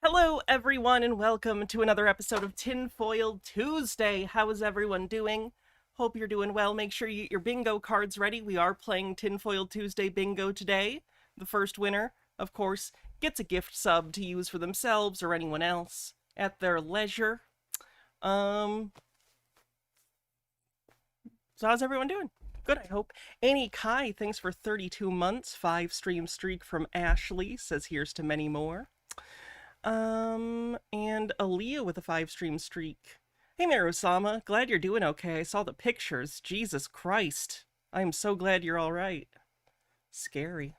Hello, everyone, and welcome to another episode of Tinfoil Tuesday. How is everyone doing? Hope you're doing well. Make sure you get your bingo cards ready. We are playing Tinfoil Tuesday bingo today. The first winner, of course, gets a gift sub to use for themselves or anyone else at their leisure. So how's everyone doing? Good, I hope. Annie Kai, thanks for 32 months. 5-stream streak from Ashley, says here's to many more. And Aaliyah with a 5-stream streak. Hey there, Osama. Glad you're doing okay. I saw the pictures. Jesus Christ. I'm so glad you're all right. Scary.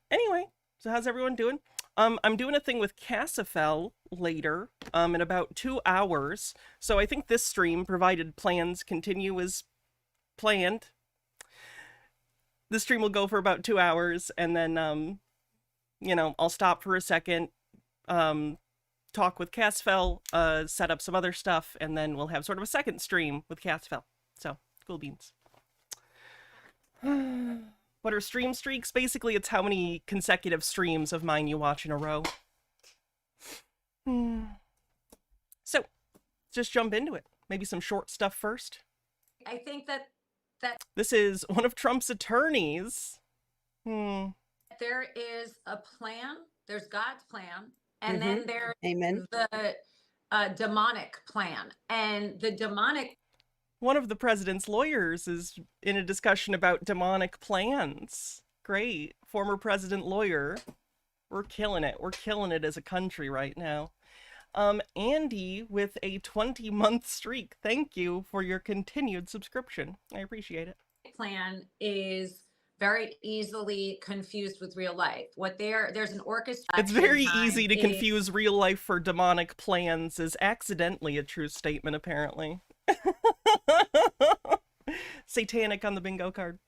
Anyway, so how's everyone doing? I'm doing a thing with Cassifel later, in about 2 hours. So I think this stream, provided plans continue as planned, this stream will go for about 2 hours, and then, I'll stop for a second, talk with Cassifel, set up some other stuff, and then we'll have sort of a second stream with Cassifel. So, cool beans. What are stream streaks? Basically, it's how many consecutive streams of mine you watch in a row. So, just jump into it. Maybe some short stuff first. I think that this is one of Trump's attorneys. there is a plan. There's God's plan. And then there's the demonic plan. And the demonic... One of the president's lawyers is in a discussion about demonic plans. Great. Former president lawyer. We're killing it. We're killing it as a country right now. Andy with a 20-month streak. Thank you for your continued subscription. I appreciate it. Plan is very easily confused with real life. There's an orchestra. It's very easy to confuse real life for demonic plans is accidentally a true statement, apparently. Satanic on the bingo card.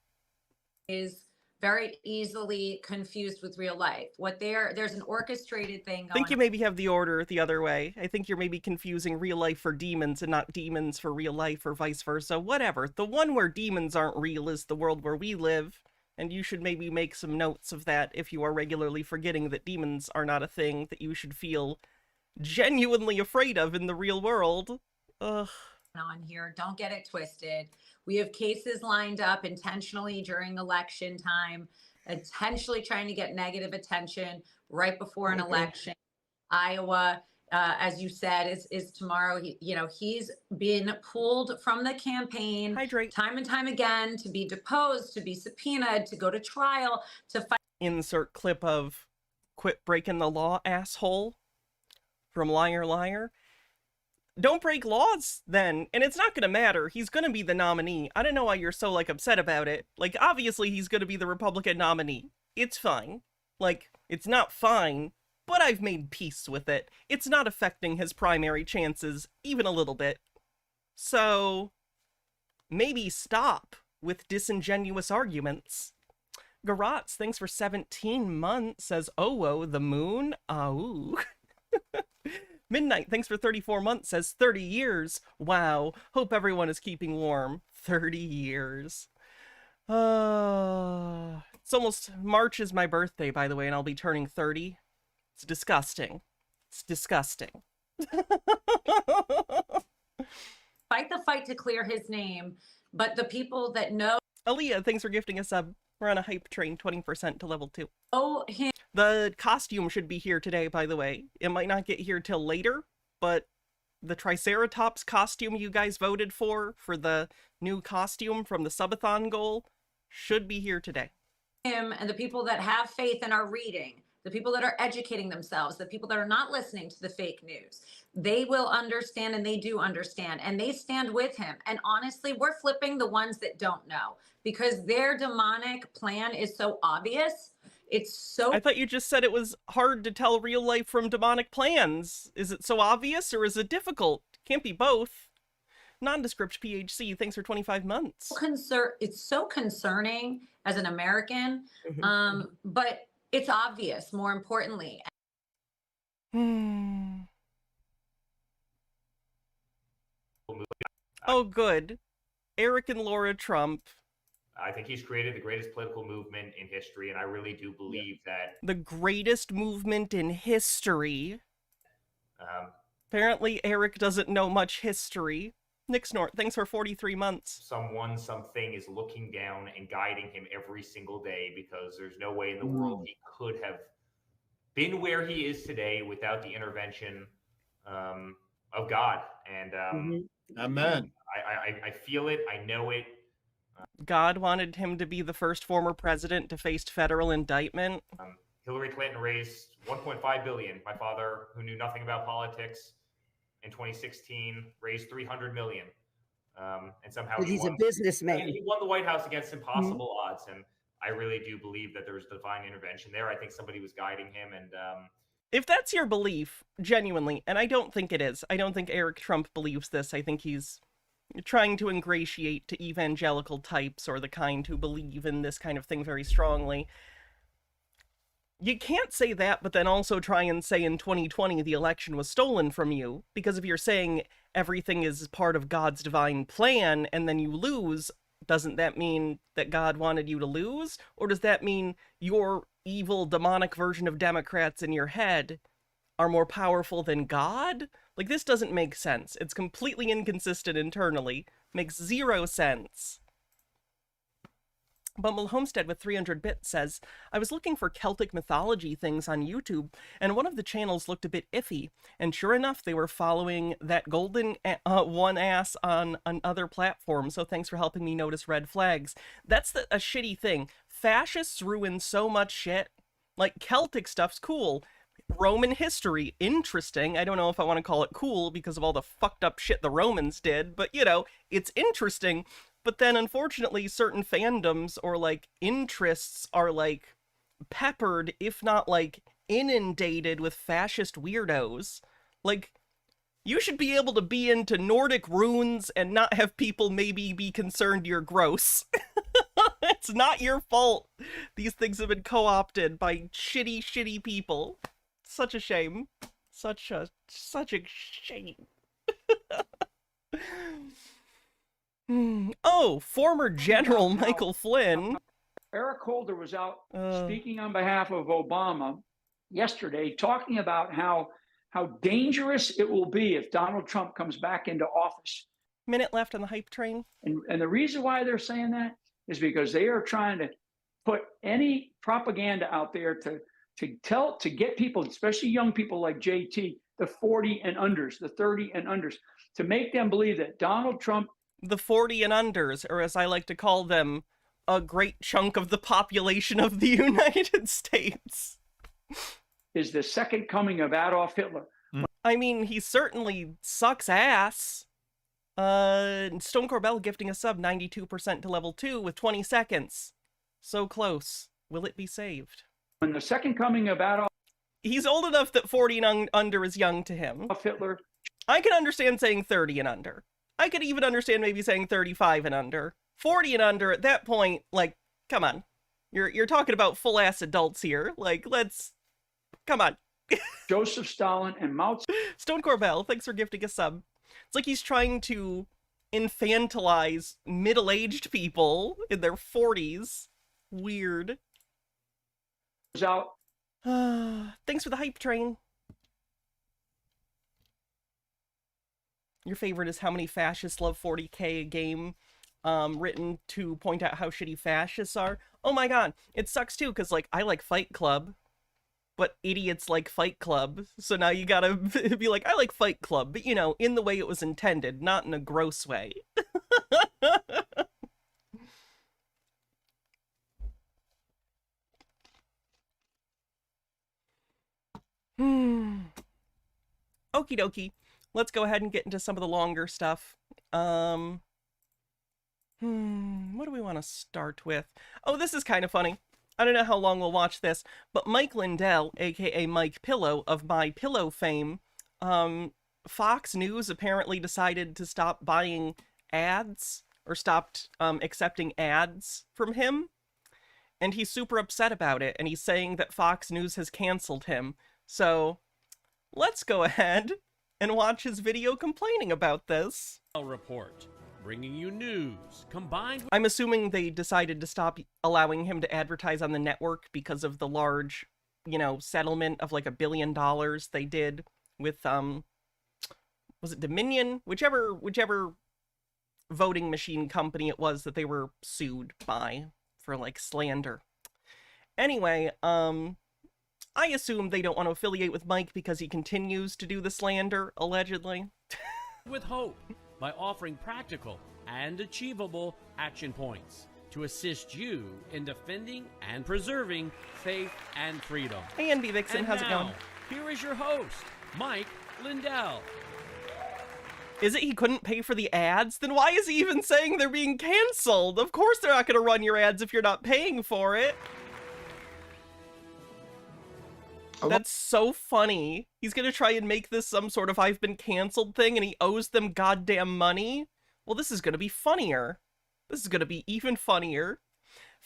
Is very easily confused with real life. There's an orchestrated thing going on. I think you maybe have the order the other way. I think you're maybe confusing real life for demons and not demons for real life or vice versa. Whatever. The one where demons aren't real is the world where we live. And you should maybe make some notes of that if you are regularly forgetting that demons are not a thing that you should feel genuinely afraid of in the real world. Ugh. On here, don't get it twisted. We have cases lined up intentionally during election time, intentionally trying to get negative attention right before an election. Iowa, as you said, is tomorrow. He's been pulled from the campaign time and time again to be deposed, to be subpoenaed, to go to trial, to fight. Insert clip of "Quit breaking the law, asshole" from Liar Liar. Don't break laws then, and it's not gonna matter. He's gonna be the nominee. I don't know why you're so upset about it. Obviously he's gonna be the Republican nominee. It's fine. It's not fine, but I've made peace with it. It's not affecting his primary chances even a little bit. So maybe stop with disingenuous arguments. Garotz, thanks for 17 months, says, oh, the moon? Oh. Midnight, thanks for 34 months, says 30 years. Wow. Hope everyone is keeping warm. 30 years. It's almost March is my birthday, by the way, and I'll be turning 30. It's disgusting. It's disgusting. Fight the fight to clear his name, but the people that know... Aaliyah, thanks for gifting a sub. We're on a hype train, 20% to level 2. Oh, him. The costume should be here today, by the way. It might not get here till later, but the Triceratops costume you guys voted for the new costume from the subathon goal, should be here today. Him and the people that have faith and are reading, the people that are educating themselves, the people that are not listening to the fake news, they will understand, and they do understand, and they stand with him. And honestly, we're flipping the ones that don't know, because their demonic plan is so obvious. It's so... I thought you just said it was hard to tell real life from demonic plans. Is it so obvious, or is it difficult? Can't be both. Nondescript PHC, thanks for 25 months. It's so concerning as an American, but it's obvious, more importantly. Oh, good. Eric and Laura Trump I think he's created the greatest political movement in history, and I really do believe that The greatest movement in history. um, Apparently, Eric doesn't know much history. Nick Snort, thanks for 43 months. something is looking down and guiding him every single day, because there's no way in the world he could have been where he is today without the intervention of God. And Amen. I feel it. I know it. God wanted him to be the first former president to face federal indictment. Hillary Clinton raised $1.5 billion. My father, who knew nothing about politics, in 2016 raised $300 million. And somehow But he's a businessman. He won the White House against impossible odds. And I really do believe that there was divine intervention there. I think somebody was guiding him. And if that's your belief, genuinely, and I don't think it is, I don't think Eric Trump believes this. I think he's trying to ingratiate to evangelical types, or the kind who believe in this kind of thing very strongly. You can't say that, but then also try and say in 2020 the election was stolen from you, because if you're saying everything is part of God's divine plan and then you lose, doesn't that mean that God wanted you to lose? Or does that mean your evil, demonic version of Democrats in your head are more powerful than God? Like, this doesn't make sense. It's completely inconsistent internally. Makes zero sense. Bumble Homestead with 300 bits says, I was looking for Celtic mythology things on YouTube, and one of the channels looked a bit iffy, and sure enough, they were following that golden one ass on another platform, so thanks for helping me notice red flags. That's a shitty thing. Fascists ruin so much shit. Like, Celtic stuff's cool. Roman history, interesting. I don't know if I want to call it cool because of all the fucked up shit the Romans did, but, you know, it's interesting. But then, unfortunately, certain fandoms or, like, interests are, like, peppered, if not, like, inundated with fascist weirdos. Like, you should be able to be into Nordic runes and not have people maybe be concerned you're gross. It's not your fault. These things have been co-opted by shitty, shitty people. Such a shame. Such a shame. Oh, former General Michael Flynn. Eric Holder was out speaking on behalf of Obama yesterday, talking about how dangerous it will be if Donald Trump comes back into office. Minute left on the hype train. And the reason why they're saying that is because they are trying to put any propaganda out there to get people, especially young people like JT, the 40 and unders, the 30 and unders, to make them believe that Donald Trump, the 40 and unders, or as I like to call them, a great chunk of the population of the United States, is the second coming of Adolf Hitler. I mean, he certainly sucks ass. Stone Corbell gifting a sub 92% to level 2 with 20 seconds. So close. Will it be saved? When the second coming of Adolf... He's old enough that 40 and under is young to him. Hitler. I can understand saying 30 and under. I could even understand maybe saying 35 and under. 40 and under, at that point, like, come on. You're talking about full-ass adults here. Like, let's... Come on. Joseph Stalin and Mao Tse... Stone Corbell, thanks for gifting a sub. It's like he's trying to infantilize middle-aged people in their 40s. Weird. Out. Thanks for the hype train. Your favorite is how many fascists love 40k a game, written to point out how shitty fascists are. Oh my god, it sucks too, because, like, I like Fight Club, but idiots like Fight Club, so now you gotta be like, I like Fight Club, but, you know, in the way it was intended, not in a gross way. Okie dokie. Let's go ahead and get into some of the longer stuff. What do we want to start with? Oh, this is kind of funny. I don't know how long we'll watch this, but Mike Lindell, aka Mike Pillow of My Pillow fame, Fox News apparently decided to stop buying ads, or stopped accepting ads from him, and he's super upset about it, and he's saying that Fox News has canceled him. So, let's go ahead and watch his video complaining about this. Report bringing you news combined with I'm assuming they decided to stop allowing him to advertise on the network because of the large, settlement of like $1 billion they did with, was it Dominion? Whichever voting machine company it was that they were sued by for like slander. Anyway, I assume they don't want to affiliate with Mike because he continues to do the slander, allegedly. hope by offering practical and achievable action points to assist you in defending and preserving faith and freedom. Hey, NB Vixen, And how's it now, going? here is your host, Mike Lindell. Is it he couldn't pay for the ads? Then why is he even saying they're being canceled? Of course they're not going to run your ads if you're not paying for it. That's so funny. He's going to try and make this some sort of I've been canceled thing and he owes them goddamn money. Well, this is going to be funnier. This is going to be even funnier.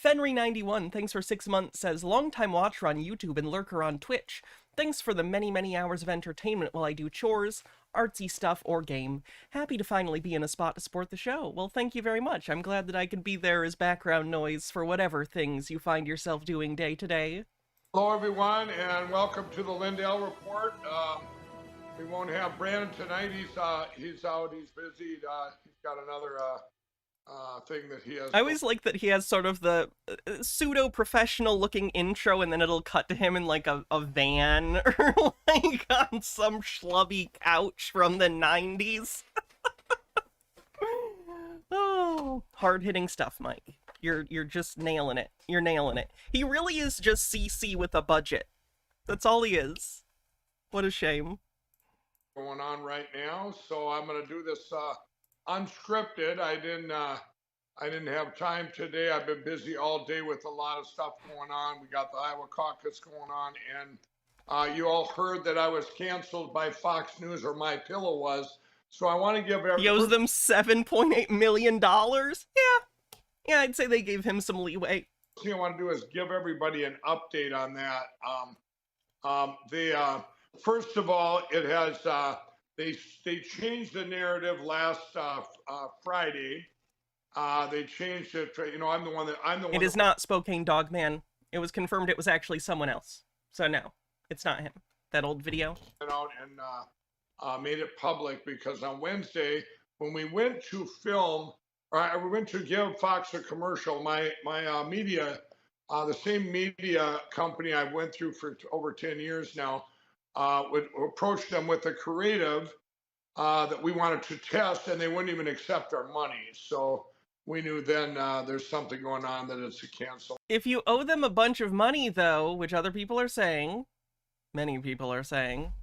Fenry91, thanks for 6 months, says, longtime watcher on YouTube and lurker on Twitch. Thanks for the many, many hours of entertainment while I do chores, artsy stuff, or game. Happy to finally be in a spot to support the show. Well, thank you very much. I'm glad that I can be there as background noise for whatever things you find yourself doing day to day. Hello, everyone, and welcome to the Lindell Report. We won't have Brandon tonight. He's out. He's busy. He's got another thing that he has. I always like that he has sort of the pseudo-professional looking intro, and then it'll cut to him in like a van or like on some schlubby couch from the 90s. Oh, hard-hitting stuff, Mike. You're just nailing it. You're nailing it. He really is just CC with a budget. That's all he is. What a shame. Going on right now, so I'm going to do this unscripted. I didn't have time today. I've been busy all day with a lot of stuff going on. We got the Iowa caucus going on, and you all heard that I was canceled by Fox News, or My Pillow was. So I want to give everyone. He owes them $7.8 million? Yeah, I'd say they gave him some leeway. The thing I want to do is give everybody an update on that. First of all, it has they changed the narrative last Friday. They changed it. I'm the one. It is not Spokane Dog Man. It was confirmed it was actually someone else. So no, it's not him. That old video. Went out and made it public because on Wednesday when we went to film. We went to give Fox a commercial. My media, the same media company I went through for over 10 years now, would approach them with a creative that we wanted to test, and they wouldn't even accept our money. So we knew then there's something going on, that it's a cancel. If you owe them a bunch of money, though, which other people are saying, many people are saying,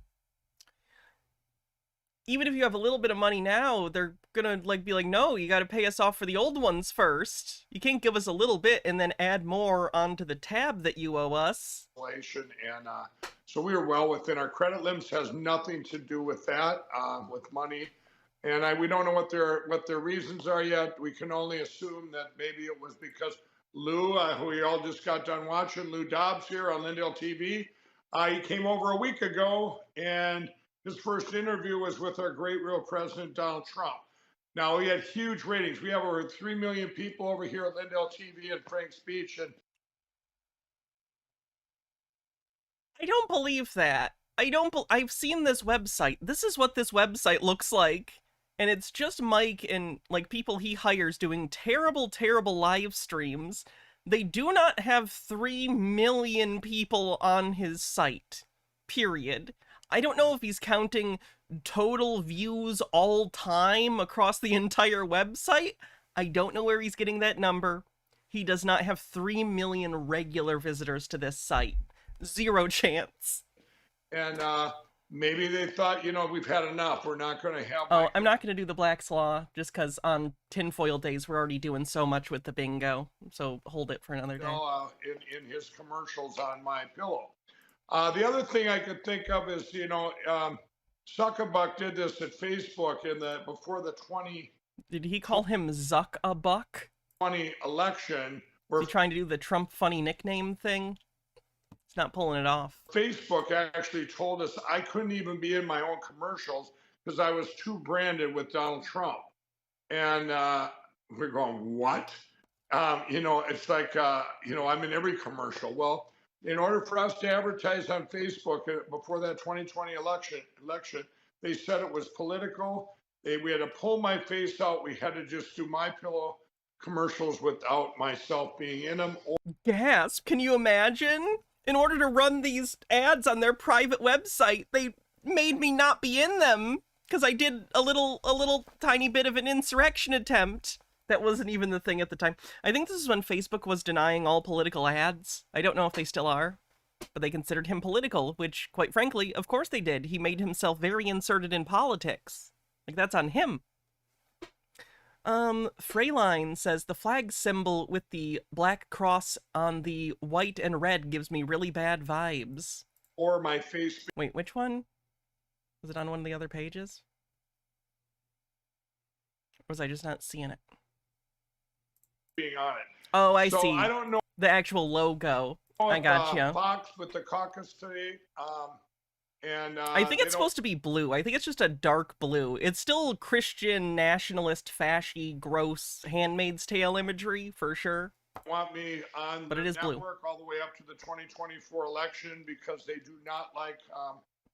even if you have a little bit of money now, they're gonna be like, no, you gotta pay us off for the old ones first. You can't give us a little bit and then add more onto the tab that you owe us. And so we were well within our credit limits. Has nothing to do with that, with money. And we don't know what their reasons are yet. We can only assume that maybe it was because Lou, who we all just got done watching, Lou Dobbs here on Lindell TV, he came over a week ago, and his first interview was with our great real president, Donald Trump. Now, we had huge ratings. We have over 3 million people over here at Lindell TV and Frank's Speech. And I don't believe that. I've seen this website. This is what this website looks like. And it's just Mike and people he hires doing terrible, terrible live streams. They do not have 3 million people on his site. Period. I don't know if he's counting total views all time across the entire website. I don't know where he's getting that number. He does not have 3 million regular visitors to this site. Zero chance. And maybe they thought, we've had enough. We're not going to have. Oh, I'm not going to do the Black's Law just because on Tinfoil days we're already doing so much with the bingo. So hold it for another day. In his commercials on My Pillow. The other thing I could think of is, Suckabuck did this at Facebook before the 2020 Did he call him Zuck-a-Buck? election. Is he trying to do the Trump funny nickname thing? It's not pulling it off. Facebook actually told us I couldn't even be in my own commercials because I was too branded with Donald Trump. And we're going, what? It's like, I'm in every commercial. Well, in order for us to advertise on Facebook before that 2020 election, they said it was political. We had to pull my face out. We had to just do My Pillow commercials without myself being in them. Gasp! Can you imagine? In order to run these ads on their private website, they made me not be in them because I did a little tiny bit of an insurrection attempt. That wasn't even the thing at the time. I think this is when Facebook was denying all political ads. I don't know if they still are, but they considered him political, which, quite frankly, of course they did. He made himself very inserted in politics. Like, that's on him. Freyline says, the flag symbol with the black cross on the white and red gives me really bad vibes. Or my face. Wait, which one? Was it on one of the other pages? Or was I just not seeing it? Being on it. Oh, I so see. I don't know. The actual logo. I got you. Fox with the caucus today. I think it's supposed to be blue. I think it's just a dark blue. It's still Christian, nationalist, fashy, gross Handmaid's Tale imagery, for sure. Want me on but the it is network blue. All the way up to the 2024 election because they do not like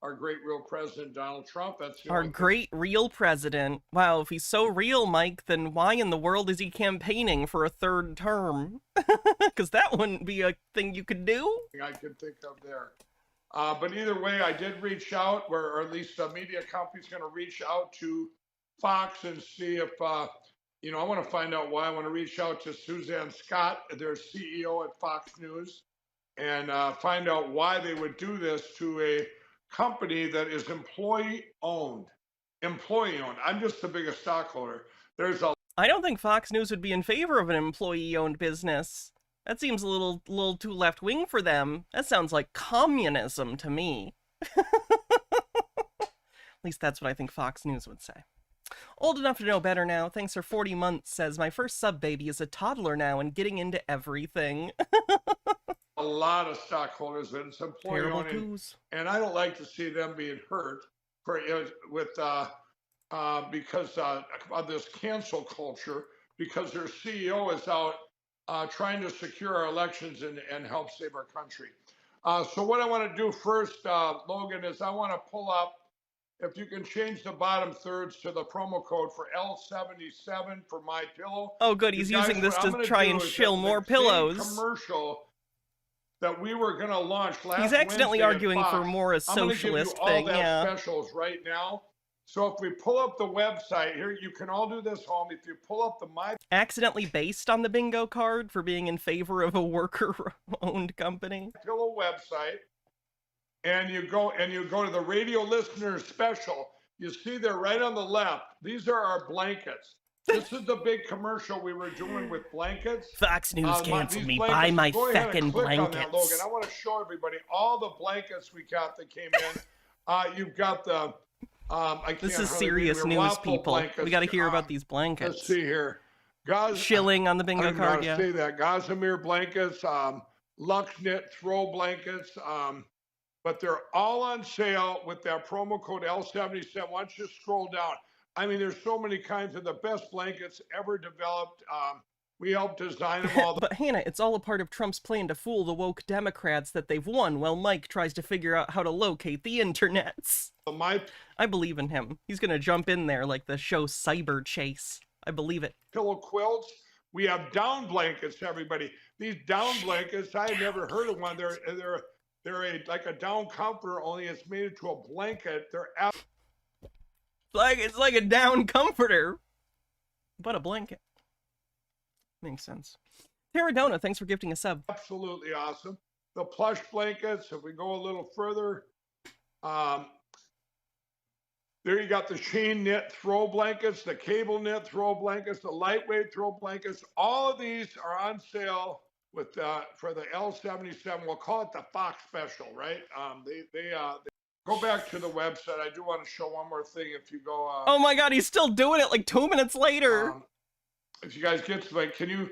our great real president, Donald Trump. That's our great real president. Wow, if he's so real, Mike, then why in the world is he campaigning for a third term? Because that wouldn't be a thing you could do. I could think of there. But either way, I did reach out, or at least the media company's going to reach out to Fox and see if, I want to find out why. I want to reach out to Suzanne Scott, their CEO at Fox News, and find out why they would do this to a company that is employee-owned. I'm just the biggest stockholder. I don't think Fox News would be in favor of an employee-owned business. That seems a little too left-wing for them. That sounds like communism to me. At least that's what I think Fox News would say. Old enough to know better now. Thanks for 40 months. Says, my first sub-baby is a toddler now and getting into everything. A lot of stockholders, and it's employee-owned. And I don't like to see them being hurt because of this cancel culture, because their CEO is out trying to secure our elections and help save our country. So what I want to do first, Logan, is I want to pull up, if you can change the bottom thirds to the promo code for L77 for My Pillow. Oh, good. He's using this to try and shill more pillows. Commercial that we were going to launch last He's accidentally Wednesday arguing for more a socialist thing. Yeah. Specials right now. So if we pull up the website here, you can all do this home. If you pull up the accidentally based on the bingo card for being in favor of a worker-owned company. Pillow website, and you go to the radio listener special. You see there right on the left. These are our blankets. This is the big commercial we were doing with blankets. Fox News canceled me. Buy my feckin' blankets. That, Logan. I want to show everybody all the blankets we got that came in. You've got the. This is serious news, people. Blankets. We got to hear about these blankets. Let's see here. Shilling on the bingo card, yeah. Say that. Gossamer blankets, Lux Knit throw blankets, but they're all on sale with that promo code L77. Why don't you scroll down? I mean, there's so many kinds of the best blankets ever developed. We helped design them all. But Hannah, it's all a part of Trump's plan to fool the woke Democrats that they've won while Mike tries to figure out how to locate the internets. I believe in him. He's going to jump in there like the show Cyber Chase. I believe it. Pillow quilts. We have down blankets, everybody. These down blankets, I've never heard of one. They're like a down comforter, only it's made into a blanket. It's like a down comforter, but a blanket. Makes sense. Terradona, thanks for gifting a sub. Absolutely awesome. The plush blankets, if we go a little further, there you got the chain knit throw blankets, the cable knit throw blankets, the lightweight throw blankets. All of these are on sale with for the L77. We'll call it the Fox special, right? They go back to the website. I do want to show one more thing. If you go, oh my God, he's still doing it like 2 minutes later. If you guys get to like, can you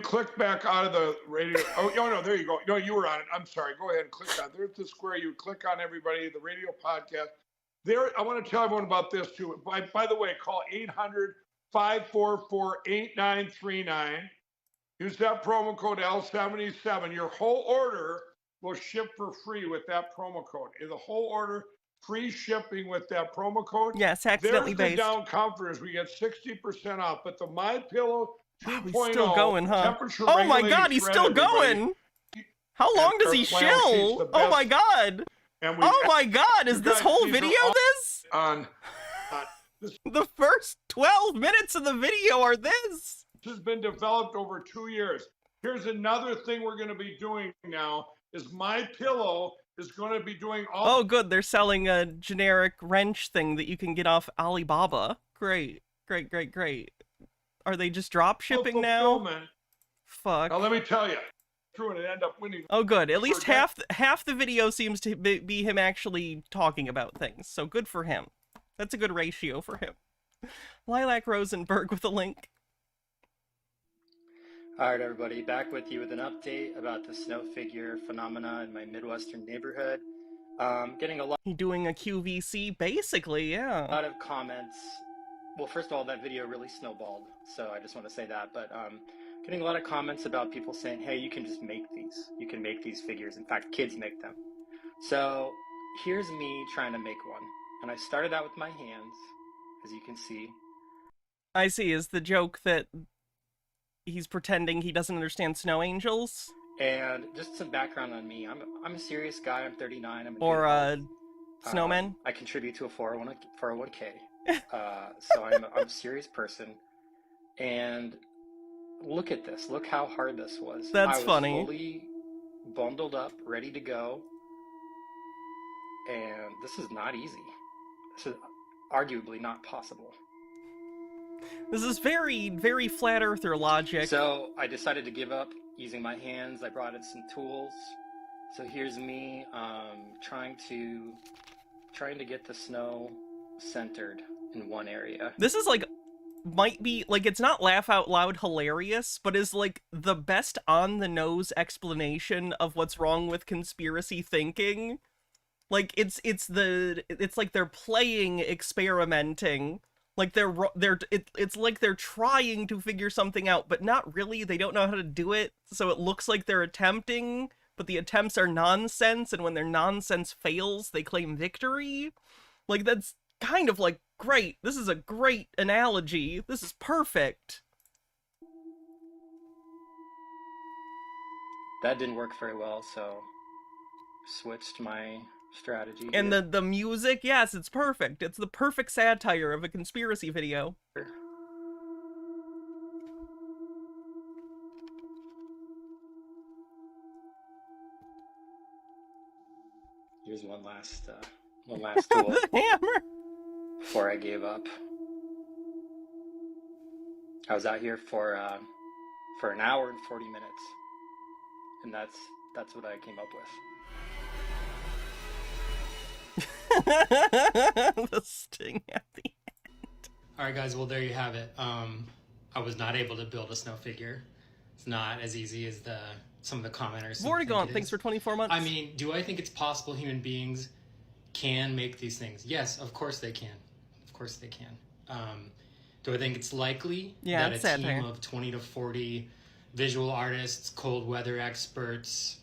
click back out of the radio? Oh no, there you go. No, you were on it. I'm sorry. Go ahead and click on. There's the square. You click on everybody. The radio podcast. There, I want to tell everyone about this too. By the way, call 544-8939. Use that promo code L77. Your whole order will ship for free with that promo code. The whole order, free shipping with that promo code. Yes, accidentally There's the based. down comforters. We get 60% off. But the My Pillow 2.0 He's still going, huh? temperature Oh my regulating God, he's thread, still everybody. going. How long does he Flannel sheet's chill? the Oh my best. God. And Oh my God, is you this guys, whole these are video all this? on The first 12 minutes of the video are this. This has been developed over 2 years. Here's another thing we're going to be doing now is My Pillow is going to be doing all. Oh, good. They're selling a generic wrench thing that you can get off Alibaba. Great. Great, great, great. Are they just drop shipping now? fulfillment. Fuck. Now let me tell you, true, and end up winning. Oh, good. At least Forget- half the video seems to be him actually talking about things. So good for him. That's a good ratio for him. Lilac Rosenberg with a link. All right, everybody, back with you with an update about the snow figure phenomena in my Midwestern neighborhood. Getting a lot He doing a QVC, basically, yeah. of comments. Well, first of all, that video really snowballed, so I just want to say that. But getting a lot of comments about people saying, hey, you can just make these. You can make these figures. In fact, kids make them. So here's me trying to make one. And I started out with my hands, as you can see. I see. Is the joke that he's pretending he doesn't understand snow angels? And just some background on me. I'm a serious guy. I'm 39. I'm a Or, good health. snowmen? I contribute to a 401k. So I'm a serious person. And look at this. Look how hard this was. That's I was funny. fully bundled up, ready to go. And this is not easy. This is arguably not possible. This is very, very flat earther logic. So I decided to give up using my hands. I brought in some tools. So here's me trying to get the snow centered in one area. This is like, might be, like, it's not laugh out loud hilarious, but is like the best on the nose explanation of what's wrong with conspiracy thinking. Like, it's like they're playing experimenting. Like it's like they're trying to figure something out, but not really. They don't know how to do it, so it looks like they're attempting, but the attempts are nonsense, and when their nonsense fails, they claim victory. Like, that's kind of like, great. This is a great analogy. This is perfect. That didn't work very well, so switched my strategy. And here. the music, yes, it's perfect. It's the perfect satire of a conspiracy video. Here's one last tool The hammer. before I gave up. I was out here for an hour and 40 minutes, and that's what I came up with. The sting at the end. All right, guys. Well, there you have it. I was not able to build a snow figure. It's not as easy as some of the commenters. Vortigaunt, thanks for 24 months. I mean, do I think it's possible human beings can make these things? Yes, of course they can. Of course they can. Do I think it's likely that a team of 20 to 40 visual artists, cold weather experts,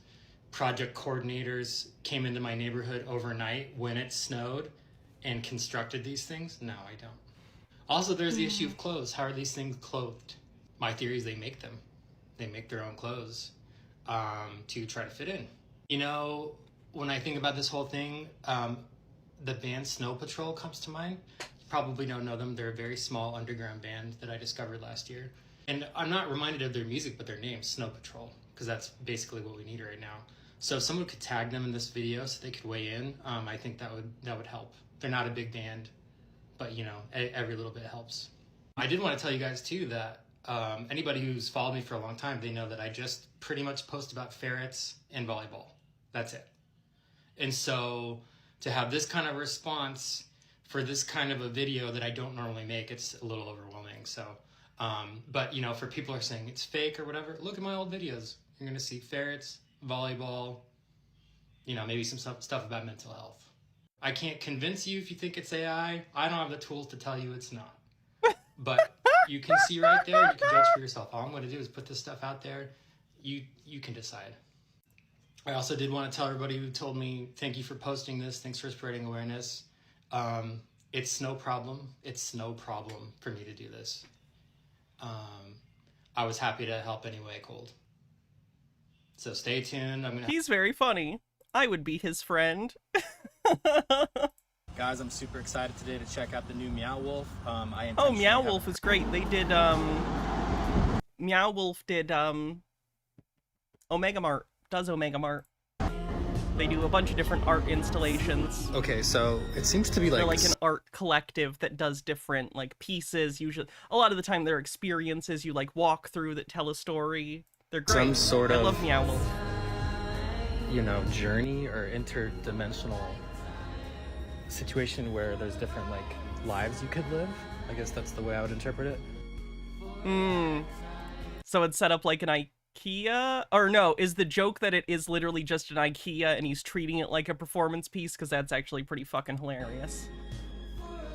project coordinators came into my neighborhood overnight when it snowed and constructed these things? No, I don't. Also, there's the issue of clothes. How are these things clothed? My theory is they make them. They make their own clothes to try to fit in. You know, when I think about this whole thing, the band Snow Patrol comes to mind. You probably don't know them. They're a very small underground band that I discovered last year. And I'm not reminded of their music, but their name, Snow Patrol, because that's basically what we need right now. So if someone could tag them in this video so they could weigh in, I think that would help. They're not a big band, but you know, every little bit helps. I did want to tell you guys too that anybody who's followed me for a long time, they know that I just pretty much post about ferrets and volleyball. That's it. And so to have this kind of response for this kind of a video that I don't normally make, it's a little overwhelming. So, but you know, for people who are saying it's fake or whatever, look at my old videos. You're going to see ferrets, volleyball, you know, maybe some stuff about mental health. I can't convince you if you think it's AI. I don't have the tools to tell you it's not. But You can see right there. You can judge for yourself. All I'm going to do is put this stuff out there. You can decide. I also did want to tell everybody who told me, thank you for posting this. Thanks for spreading awareness. It's no problem. It's no problem for me to do this. I was happy to help anyway, Cold. So stay tuned. He's very funny. I would be his friend. Guys, I'm super excited today to check out the new Meow Wolf. Meow Wolf is great. They did, Meow Wolf did, Omega Mart. Does Omega Mart. They do a bunch of different art installations. Okay, so it seems to be like... They're like an art collective that does different, like, pieces. Usually, a lot of the time, they're experiences you, like, walk through that tell a story. They're great. Some sort of... I love Meow Wolf. You know, journey or interdimensional situation where there's different, like, lives you could live. I guess that's the way I would interpret it. So it's set up like an IKEA? Or no, is the joke that it is literally just an IKEA and he's treating it like a performance piece? Because that's actually pretty fucking hilarious.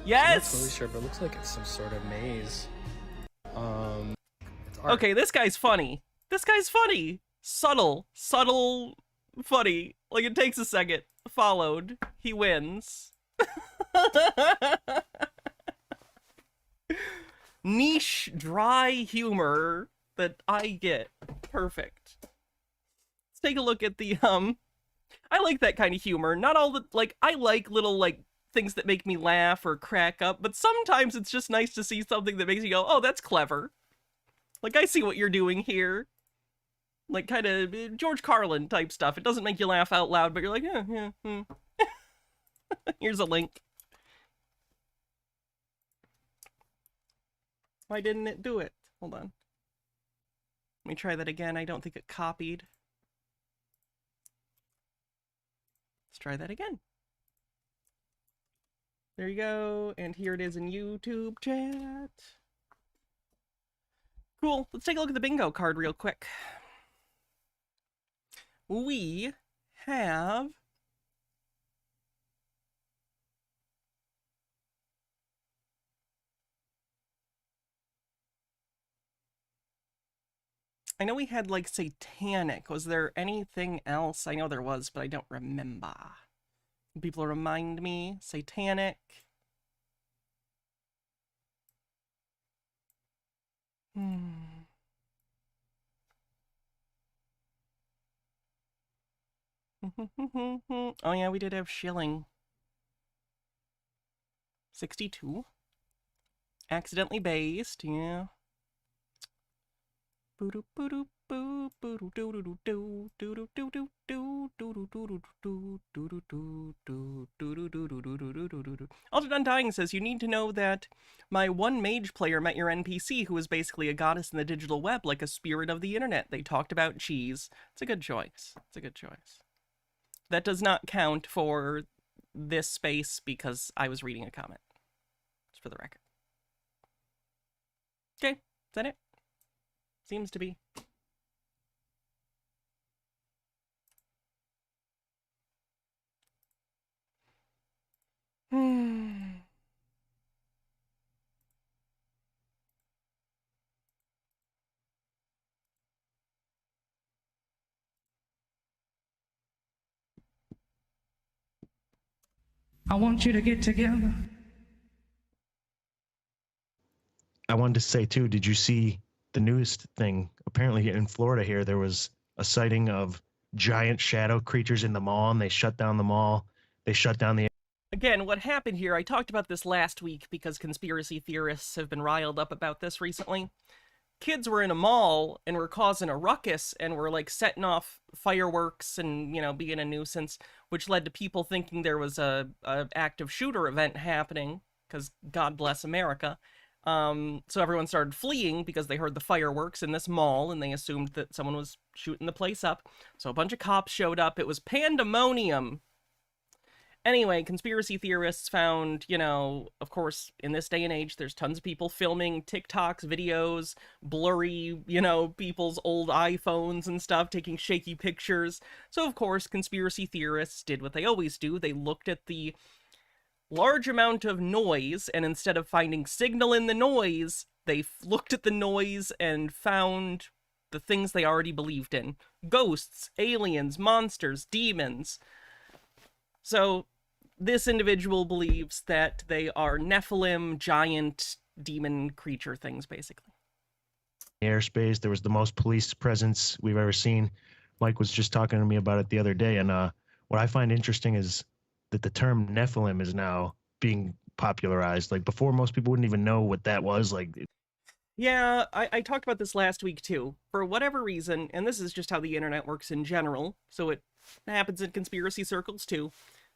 Yes! I'm not really sure, but it looks like it's some sort of maze. Okay, this guy's funny. This guy's funny. Subtle, funny. Like, it takes a second. Followed. He wins. Niche, dry humor that I get. Perfect. Let's take a look at the, I like that kind of humor. Not all the, like, I like little, like, things that make me laugh or crack up, but sometimes it's just nice to see something that makes you go, oh, that's clever. Like, I see what you're doing here. Like, kind of George Carlin type stuff. It doesn't make you laugh out loud, but you're like, yeah. Here's a link. Why didn't it do it? Hold on. Let me try that again. I don't think it copied. Let's try that again. There you go. And here it is in YouTube chat. Cool. Let's take a look at the bingo card real quick. We have... I know we had, like, satanic. Was there anything else? I know there was, but I don't remember. People remind me. Satanic. Oh, yeah, we did have shilling. 62. Accidentally based, yeah. Altered Undying says, you need to know that my one mage player met your NPC who is basically a goddess in the digital web, like a spirit of the internet. They talked about cheese. It's a good choice. It's a good choice. That does not count for this space because I was reading a comment. Just for the record. Okay, is that it? Seems to be. I want you to get together. I wanted to say, too, did you see the newest thing? Apparently in Florida here, there was a sighting of giant shadow creatures in the mall, and they shut down the mall. They shut down the... Again, what happened here, I talked about this last week because conspiracy theorists have been riled up about this recently. Kids were in a mall and were causing a ruckus and were, like, setting off fireworks and, you know, being a nuisance, which led to people thinking there was a active shooter event happening, because God bless America. So everyone started fleeing because they heard the fireworks in this mall and they assumed that someone was shooting the place up. So a bunch of cops showed up. It was pandemonium. Anyway, conspiracy theorists found, you know, of course, in this day and age, there's tons of people filming TikToks, videos, blurry, you know, people's old iPhones and stuff, taking shaky pictures. So, of course, conspiracy theorists did what they always do. They looked at the large amount of noise, and instead of finding signal in the noise, They looked at the noise and found the things they already believed in. Ghosts, aliens, monsters, demons. So this individual believes that they are Nephilim, giant demon creature things, basically. Airspace, there was the most police presence we've ever seen. Mike was just talking to me about it the other day, and what I find interesting is that the term Nephilim is now being popularized. Like, before, most people wouldn't even know what that was. Like, yeah, I talked about this last week too. For whatever reason, and this is just how the internet works in general, so it happens in conspiracy circles too,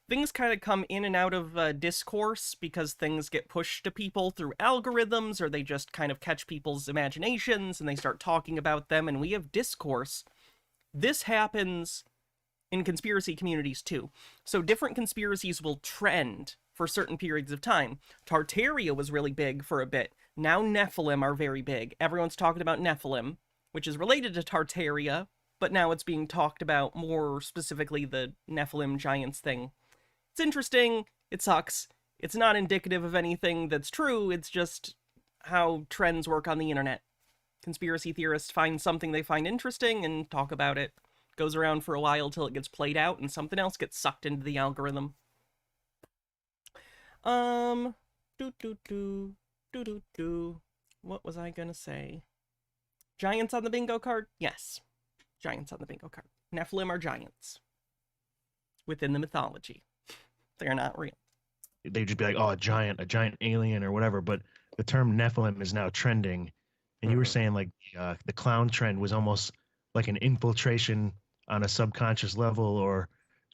things kind of come in and out of discourse because things get pushed to people through algorithms, or they just kind of catch people's imaginations and they start talking about them, and we have discourse. This happens in conspiracy communities too. So different conspiracies will trend for certain periods of time. Tartaria was really big for a bit. Now Nephilim are very big. Everyone's talking about Nephilim, which is related to Tartaria, but now it's being talked about more specifically the Nephilim giants thing. It's interesting. It sucks. It's not indicative of anything that's true. It's just how trends work on the internet. Conspiracy theorists find something they find interesting and talk about it. Goes around for a while till it gets played out and something else gets sucked into the algorithm. What was I gonna say? Giants on the bingo card? Yes. Giants on the bingo card. Nephilim are giants. Within the mythology. They're not real. They'd just be like, oh, a giant alien or whatever. But the term Nephilim is now trending. And you were saying, like, the clown trend was almost like an infiltration on a subconscious level, or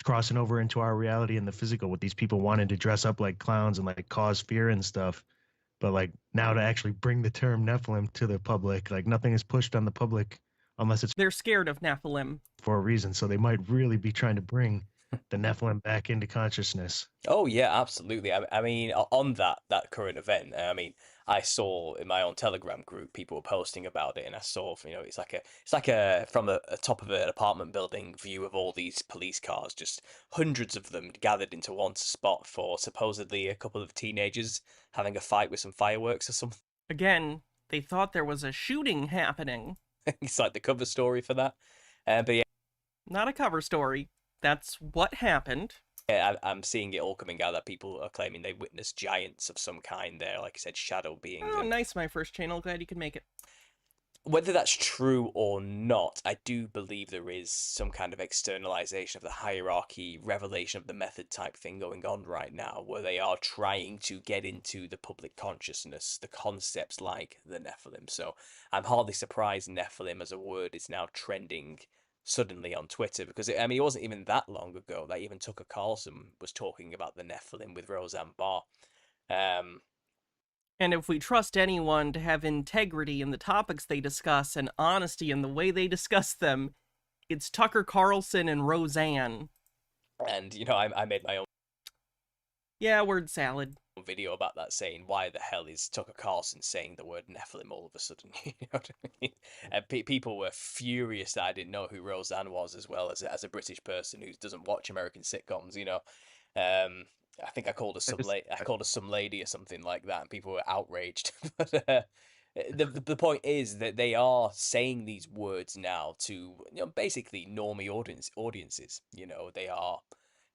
crossing over into our reality in the physical, with these people wanting to dress up like clowns and like cause fear and stuff. But like, now to actually bring the term Nephilim to the public, like, nothing is pushed on the public unless it's... They're scared of Nephilim. For a reason. So they might really be trying to bring the Nephilim back into consciousness. Oh yeah, absolutely. I mean, on that current event, I mean, I saw in my own Telegram group people were posting about it, and I saw, you know, it's like a from the top of an apartment building view of all these police cars, just hundreds of them gathered into one spot for supposedly a couple of teenagers having a fight with some fireworks or something. Again, they thought there was a shooting happening. It's like the cover story for that. But yeah, not a cover story. That's what happened. Yeah, I'm seeing it all coming out that people are claiming they witnessed giants of some kind there, like I said, shadow beings. Oh, nice, my first channel. Glad you could make it. Whether that's true or not, I do believe there is some kind of externalization of the hierarchy, revelation of the method type thing going on right now, where they are trying to get into the public consciousness, the concepts like the Nephilim. So I'm hardly surprised Nephilim as a word is now trending suddenly on Twitter, because it wasn't even that long ago that even Tucker Carlson was talking about the Nephilim with Roseanne Barr. And if we trust anyone to have integrity in the topics they discuss and honesty in the way they discuss them, it's Tucker Carlson and Roseanne. And, you know, I made my own... Yeah, word salad. Video about that, saying, why the hell is Tucker Carlson saying the word Nephilim all of a sudden? You know what I mean? And people were furious that I didn't know who Roseanne was, as well as a British person who doesn't watch American sitcoms, you know. I think I called her some lady or something like that, and people were outraged. But the point is that they are saying these words now to, you know, basically normie audiences. You know, they are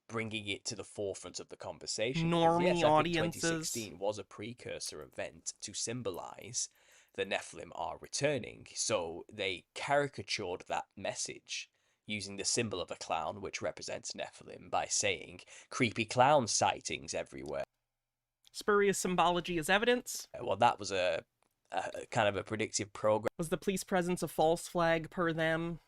bringing it to the forefront of the conversation. Normie audiences. 2016 was a precursor event to symbolize the Nephilim are returning. So they caricatured that message using the symbol of a clown, which represents Nephilim, by saying creepy clown sightings everywhere. Spurious symbology as evidence. Well, that was a kind of a predictive program. Was the police presence a false flag per them?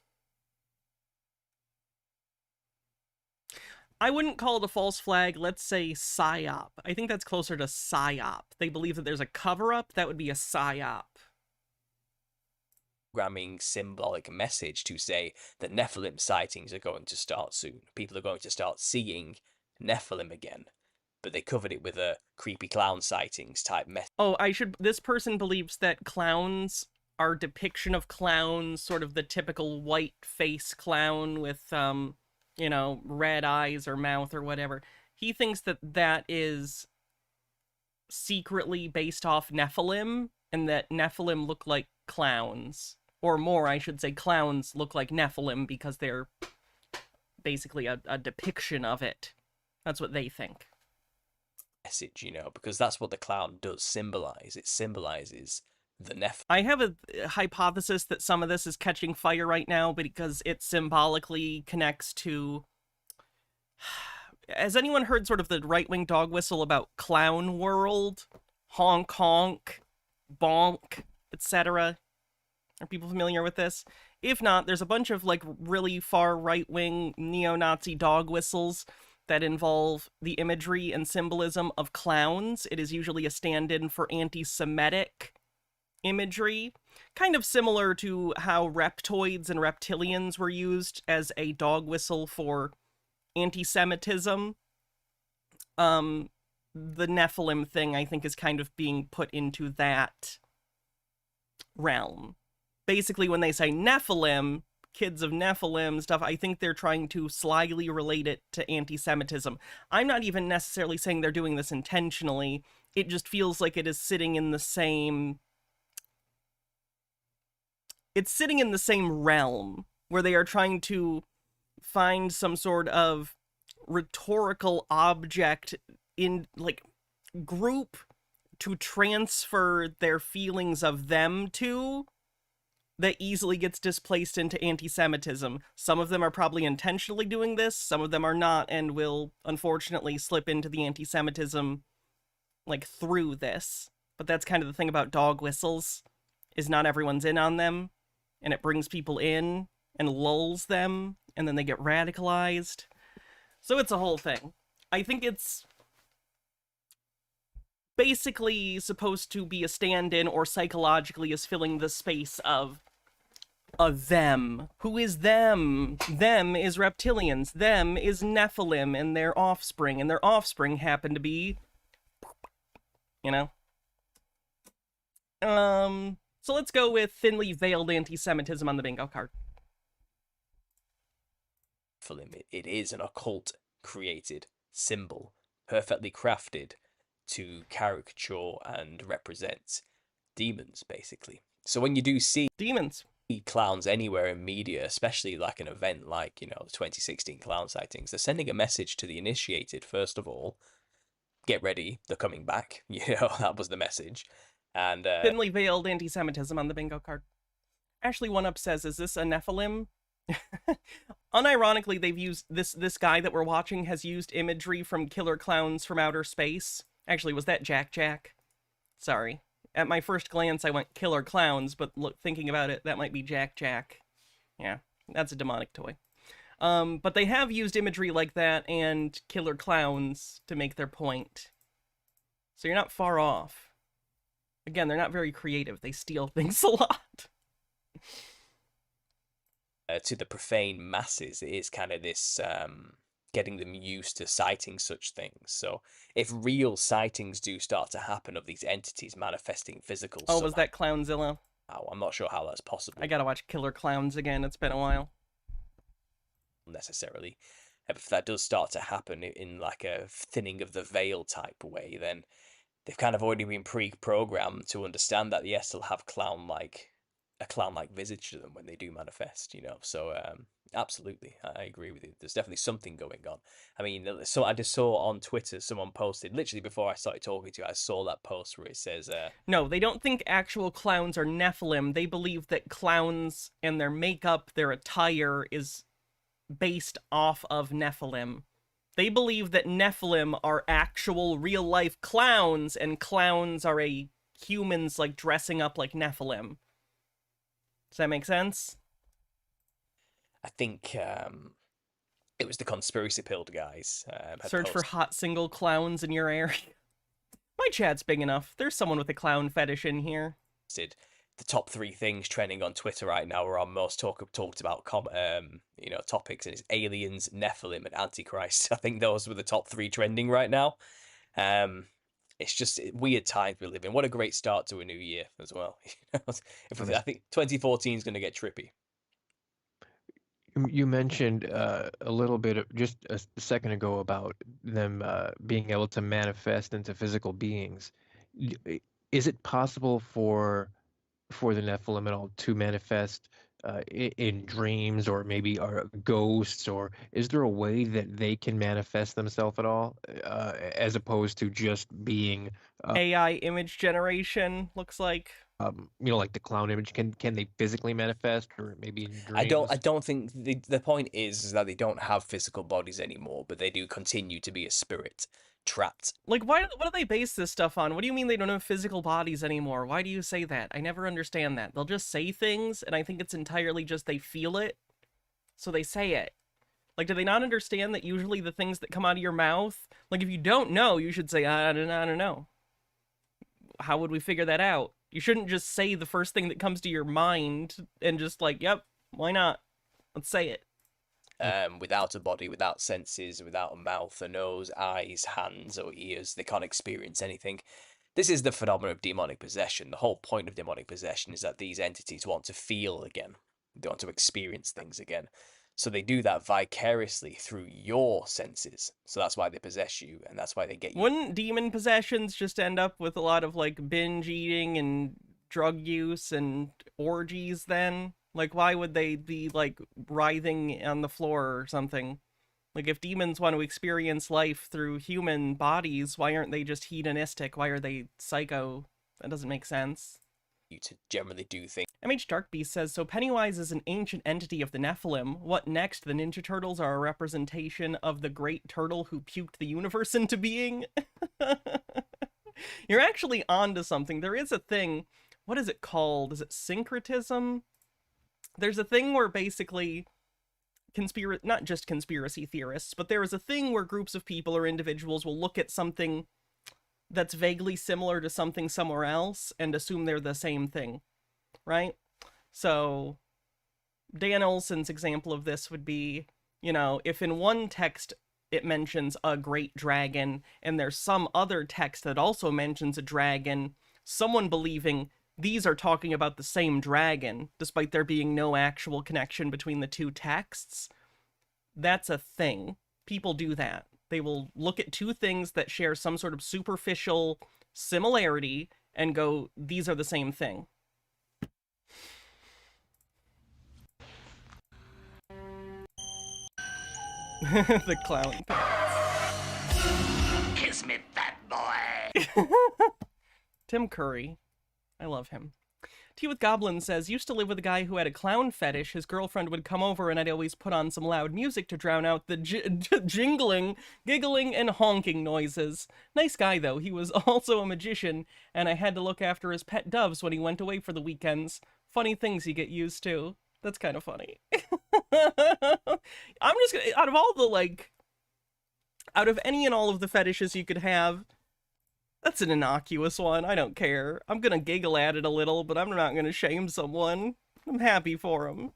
I wouldn't call it a false flag. Let's say psyop. I think that's closer to psyop. They believe that there's a cover-up. That would be a psyop. Programming symbolic message to say that Nephilim sightings are going to start soon. People are going to start seeing Nephilim again. But they covered it with a creepy clown sightings type message. Oh, this person believes that clowns are depiction of clowns, sort of the typical white face clown with, you know, red eyes or mouth or whatever. He thinks that that is secretly based off Nephilim, and that Nephilim look like clowns. Or more, I should say, clowns look like Nephilim because they're basically a depiction of it. That's what they think. Message, you know, because that's what the clown does symbolize. It symbolizes the Nephilim. I have a hypothesis that some of this is catching fire right now because it symbolically connects to... Has anyone heard sort of the right-wing dog whistle about clown world? Honk honk, bonk, etc.? Are people familiar with this? If not, there's a bunch of like really far right-wing neo-Nazi dog whistles that involve the imagery and symbolism of clowns. It is usually a stand-in for anti-Semitic imagery, kind of similar to how reptoids and reptilians were used as a dog whistle for anti-Semitism. The Nephilim thing, I think, is kind of being put into that realm. Basically, when they say Nephilim, kids of Nephilim stuff, I think they're trying to slyly relate it to anti-Semitism. I'm not even necessarily saying they're doing this intentionally. It just feels like it is sitting in the same... It's sitting in the same realm, where they are trying to find some sort of rhetorical object in, like, group to transfer their feelings of them to, that easily gets displaced into anti-Semitism. Some of them are probably intentionally doing this, some of them are not, and will unfortunately slip into the anti-Semitism, like, through this. But that's kind of the thing about dog whistles, is not everyone's in on them, and it brings people in and lulls them, and then they get radicalized. So it's a whole thing. I think it's basically supposed to be a stand-in, or psychologically is filling the space of a them. Who is them? Them is reptilians. Them is Nephilim and their offspring happen to be, you know? So let's go with thinly veiled anti-Semitism on the bingo card. It is an occult created symbol, perfectly crafted to caricature and represent demons, basically. So when you do see demons, clowns anywhere in media, especially like an event like, you know, the 2016 clown sightings, they're sending a message to the initiated. First of all, get ready, they're coming back. You know, that was the message. And thinly veiled anti-Semitism on the bingo card. Ashley One Up says, is this a Nephilim? Unironically, they've used this guy that we're watching has used imagery from Killer Clowns from Outer Space. Actually, was that Jack Jack? Sorry. At my first glance, I went Killer Clowns, but look, thinking about it, that might be Jack Jack. Yeah, that's a demonic toy. But they have used imagery like that and Killer Clowns to make their point. So you're not far off. Again, they're not very creative. They steal things a lot. To the profane masses, it is kind of this getting them used to citing such things. So if real sightings do start to happen of these entities manifesting physical... Oh, was that Clownzilla? Oh, I'm not sure how that's possible. I gotta watch Killer Clowns again. It's been a while. Necessarily. If that does start to happen in like a thinning of the veil type way, then they've kind of already been pre-programmed to understand that, yes, they'll have a clown-like visage to them when they do manifest, you know. So absolutely, I agree with you. There's definitely something going on. I mean, so I just saw on Twitter someone posted literally before I started talking to you. I saw that post where it says, no, they don't think actual clowns are Nephilim. They believe that clowns and their makeup, their attire is based off of Nephilim. They believe that Nephilim are actual real-life clowns, and clowns are humans like dressing up like Nephilim. Does that make sense? I think it was the conspiracy pilled guys. Search for hot single clowns in your area. My chat's big enough. There's someone with a clown fetish in here. The top 3 things trending on Twitter right now are our most talked about topics, and it's aliens, Nephilim, and Antichrist. I think those were the top 3 trending right now. It's just weird times we live in. What a great start to a new year as well. I think 2014 is going to get trippy. You mentioned a little bit just a second ago about them being able to manifest into physical beings. is it possible for the Nephilim at all to manifest in dreams, or maybe are ghosts, or is there a way that they can manifest themselves at all, as opposed to just being AI image generation, looks like. Like the clown image? Can they physically manifest, or maybe in dreams? I don't think the point is that they don't have physical bodies anymore, but they do continue to be a spirit trapped. Like, what do they base this stuff on? What do you mean they don't have physical bodies anymore? Why do you say that? I never understand that. They'll just say things, and I think it's entirely just they feel it, so they say it. Like, do they not understand that usually the things that come out of your mouth, like, if you don't know, you should say, I don't know. How would we figure that out? You shouldn't just say the first thing that comes to your mind and just like, yep, why not? Let's say it. Without a body, without senses, without a mouth, a nose, eyes, hands, or ears, they can't experience anything. This is the phenomenon of demonic possession. The whole point of demonic possession is that these entities want to feel again. They want to experience things again. So they do that vicariously through your senses. So that's why they possess you, and that's why they get you. Wouldn't demon possessions just end up with a lot of, like, binge eating and drug use and orgies then? Like, why would they be, like, writhing on the floor or something? Like, if demons want to experience life through human bodies, why aren't they just hedonistic? Why are they psycho? That doesn't make sense. You to generally do things. MH Darkbeast says, so Pennywise is an ancient entity of the Nephilim. What next? The Ninja Turtles are a representation of the great turtle who puked the universe into being? You're actually onto something. There is a thing. What is it called? Is it syncretism? There's a thing where basically not just conspiracy theorists, but there is a thing where groups of people or individuals will look at something that's vaguely similar to something somewhere else and assume they're the same thing, right? So Dan Olson's example of this would be, you know, if in one text it mentions a great dragon and there's some other text that also mentions a dragon, someone believing these are talking about the same dragon, despite there being no actual connection between the two texts, that's a thing. People do that. They will look at two things that share some sort of superficial similarity and go, these are the same thing. The clown pants. Kiss me, fat boy. Tim Curry. I love him. Tea with Goblin says, used to live with a guy who had a clown fetish. His girlfriend would come over and I'd always put on some loud music to drown out the jingling, giggling, and honking noises. Nice guy, though. He was also a magician, and I had to look after his pet doves when he went away for the weekends. Funny things you get used to. That's kind of funny. I'm just gonna, out of any and all of the fetishes you could have, that's an innocuous one. I don't care. I'm gonna giggle at it a little, but I'm not gonna shame someone. I'm happy for them.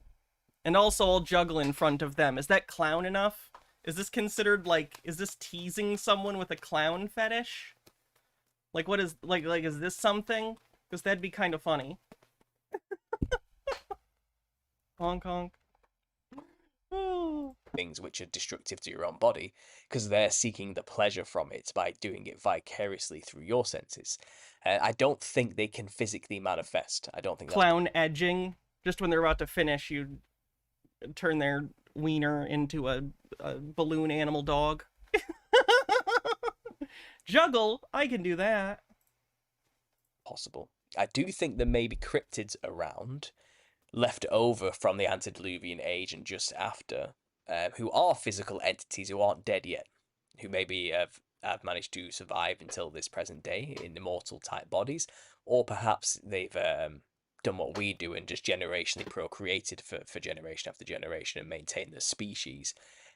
And also I'll juggle in front of them. Is that clown enough? Is this considered, like, is this teasing someone with a clown fetish? Like, what is, like, is this something? Because that'd be kind of funny. Honk honk. Things which are destructive to your own body, because they're seeking the pleasure from it by doing it vicariously through your senses. I don't think they can physically manifest. I don't think clown edging. Just when they're about to finish, you turn their wiener into a balloon animal dog. Juggle, I can do that. Possible. I do think there may be cryptids around, left over from the antediluvian age and just after, who are physical entities who aren't dead yet, who maybe have managed to survive until this present day in immortal type bodies, or perhaps they've done what we do and just generationally procreated for generation after generation and maintained the species.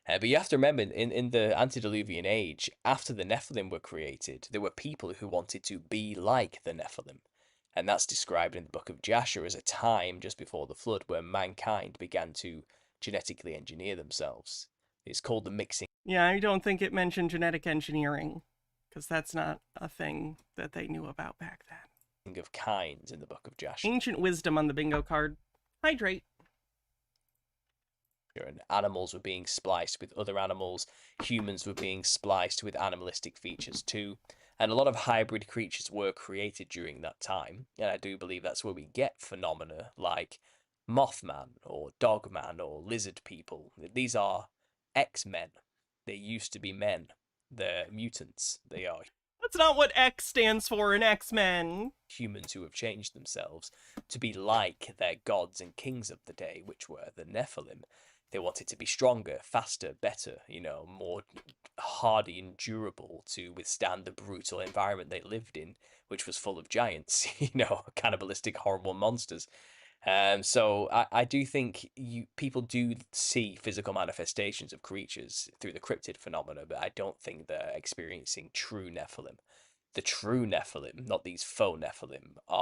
But you have to remember, in the antediluvian age, after the Nephilim were created, there were people who wanted to be like the Nephilim. And that's described in the book of Jasher as a time just before the flood where mankind began to genetically engineer themselves. It's called the mixing. Yeah, I don't think it mentioned genetic engineering, because that's not a thing that they knew about back then. Of kinds in the book of Jasher. Ancient wisdom on the bingo card. Hydrate. and animals were being spliced with other animals, humans were being spliced with animalistic features too, and a lot of hybrid creatures were created during that time, and I do believe that's where we get phenomena like Mothman or Dogman or Lizard People. These are X-Men. They used to be men. They're mutants. They are. That's not what X stands for in X-Men. Humans who have changed themselves to be like their gods and kings of the day, which were the Nephilim. They wanted to be stronger, faster, better, more hardy and durable to withstand the brutal environment they lived in, which was full of giants, cannibalistic, horrible monsters. So I do think people do see physical manifestations of creatures through the cryptid phenomena, but I don't think they're experiencing true Nephilim. The true Nephilim, not these faux Nephilim, are...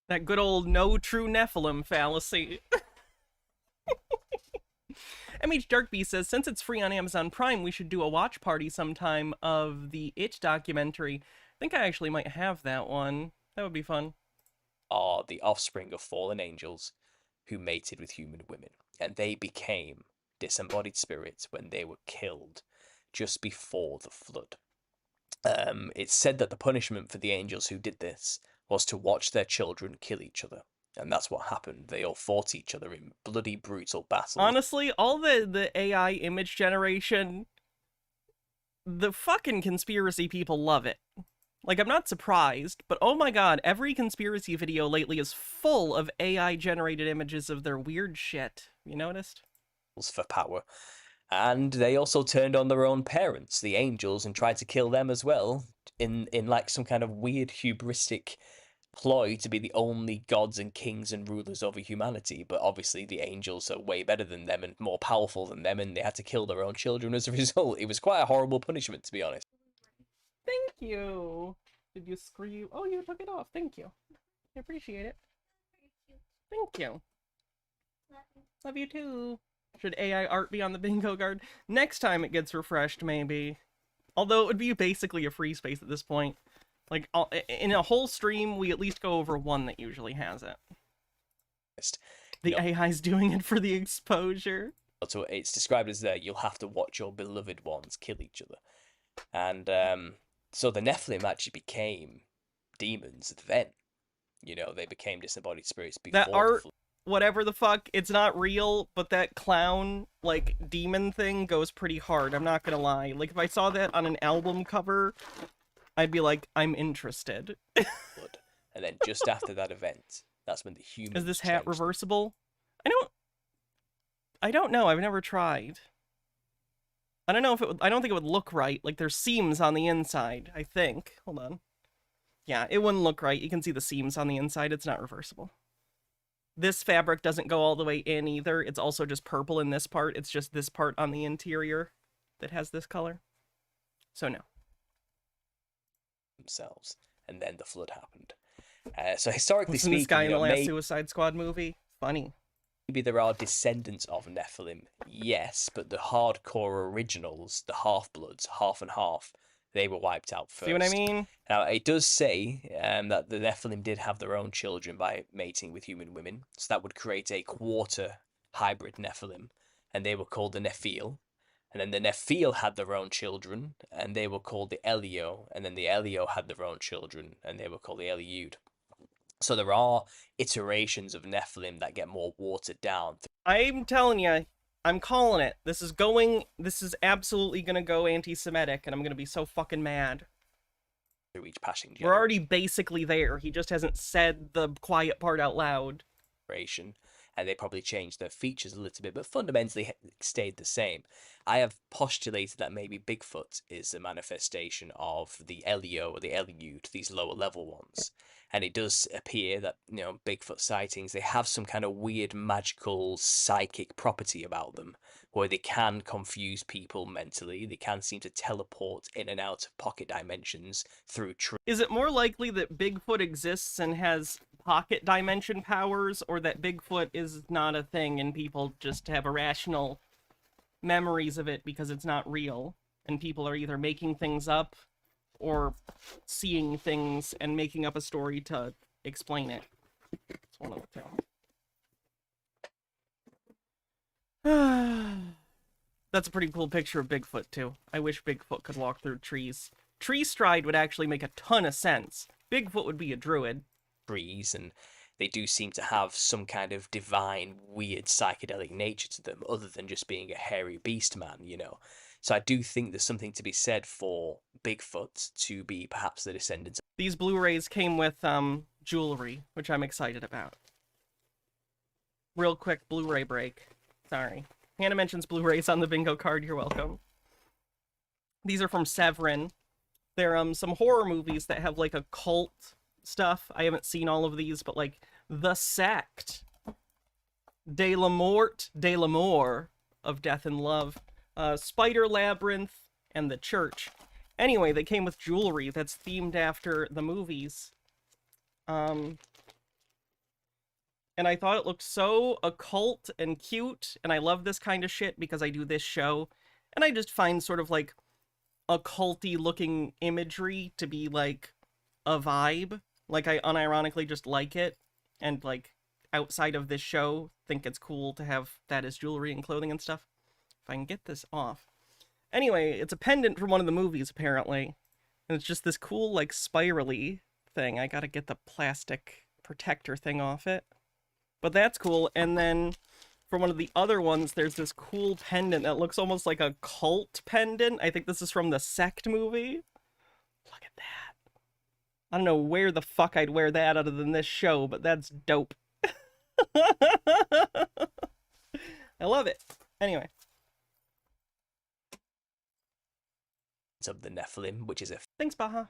That good old no true Nephilim fallacy. MH Darkbeast says, since it's free on Amazon Prime, we should do a watch party sometime of the It documentary. I think I actually might have that one. That would be fun. Are the offspring of fallen angels who mated with human women, and they became disembodied spirits when they were killed just before the flood. It's said that the punishment for the angels who did this was to watch their children kill each other, and that's what happened. They all fought each other in bloody, brutal battles. Honestly, all the AI image generation, the fucking conspiracy people love it. Like, I'm not surprised, but oh my god, every conspiracy video lately is full of AI-generated images of their weird shit. You noticed? For power. And they also turned on their own parents, the angels, and tried to kill them as well, in like some kind of weird hubristic ploy to be the only gods and kings and rulers over humanity. But obviously the angels are way better than them and more powerful than them, and they had to kill their own children as a result. It was quite a horrible punishment, to be honest. Thank you. Did you scream? Oh, you took it off. Thank you. I appreciate it. Thank you. Love you too. Should AI art be on the bingo card? Next time it gets refreshed, maybe. Although it would be basically a free space at this point. Like, in a whole stream, we at least go over one that usually has it. The AI's doing it for the exposure. So it's described as you'll have to watch your beloved ones kill each other. And so the Nephilim actually became demons then. They became disembodied spirits before that art, whatever the fuck, it's not real, but that clown, like, demon thing goes pretty hard, I'm not gonna lie. Like, if I saw that on an album cover, I'd be like, I'm interested. And then just after that event, that's when the humans... Is this hat reversible? I don't know, I've never tried. I don't know if it would, I don't think it would look right. Like, there's seams on the inside, I think. Hold on. Yeah, it wouldn't look right. You can see the seams on the inside. It's not reversible. This fabric doesn't go all the way in either. It's also just purple in this part. It's just this part on the interior that has this color. So no. Themselves. And then the flood happened. So historically speaking... this guy in the last Suicide Squad movie? Funny. Maybe there are descendants of Nephilim, yes, but the hardcore originals, the half-bloods, half and half, they were wiped out first. See what I mean? Now, it does say that the Nephilim did have their own children by mating with human women, so that would create a quarter hybrid Nephilim, and they were called the Nephil. And then the Nephil had their own children, and they were called the Elio, and then the Elio had their own children, and they were called the Eliud. So there are iterations of Nephilim that get more watered down. I'm telling you, I'm calling it. This is absolutely gonna go anti-Semitic, and I'm gonna be so fucking mad. Through each passing generation. We're already basically there. He just hasn't said the quiet part out loud. And they probably changed their features a little bit, but fundamentally stayed the same. I have postulated that maybe Bigfoot is a manifestation of the Elio or the Eliud, these lower level ones. And it does appear that, Bigfoot sightings, they have some kind of weird magical psychic property about them, where they can confuse people mentally. They can seem to teleport in and out of pocket dimensions through trees. Is it more likely that Bigfoot exists and has pocket dimension powers, or that Bigfoot is not a thing and people just have irrational memories of it because it's not real, and people are either making things up or seeing things and making up a story to explain it? It's one of the two. That's a pretty cool picture of Bigfoot, too. I wish Bigfoot could walk through trees. Tree stride would actually make a ton of sense. Bigfoot would be a druid. Trees, and they do seem to have some kind of divine, weird, psychedelic nature to them, other than just being a hairy beast man, you know. So I do think there's something to be said for Bigfoot to be perhaps the descendants. These Blu-rays came with jewelry, which I'm excited about. Real quick Blu-ray break. Sorry. Hannah mentions Blu-rays on the bingo card. You're welcome. These are from Severin. They're some horror movies that have like occult stuff. I haven't seen all of these, but like The Sect, De la Mort, De la Mort of Death and Love, Spider Labyrinth, and The Church. Anyway, they came with jewelry that's themed after the movies. And I thought it looked so occult and cute, and I love this kind of shit because I do this show, and I just find sort of like occulty looking imagery to be like a vibe. Like, I unironically just like it, and like outside of this show think it's cool to have that as jewelry and clothing and stuff. If I can get this off. Anyway, it's a pendant from one of the movies apparently, and it's just this cool like spirally thing. I gotta get the plastic protector thing off it, but that's cool. And then for one of the other ones, there's this cool pendant that looks almost like a cult pendant. I think this is from the Sect movie. Look at that. I don't know where the fuck I'd wear that other than this show, but that's dope. I love it. Anyway. Of the Nephilim, which is a thanks, Baha.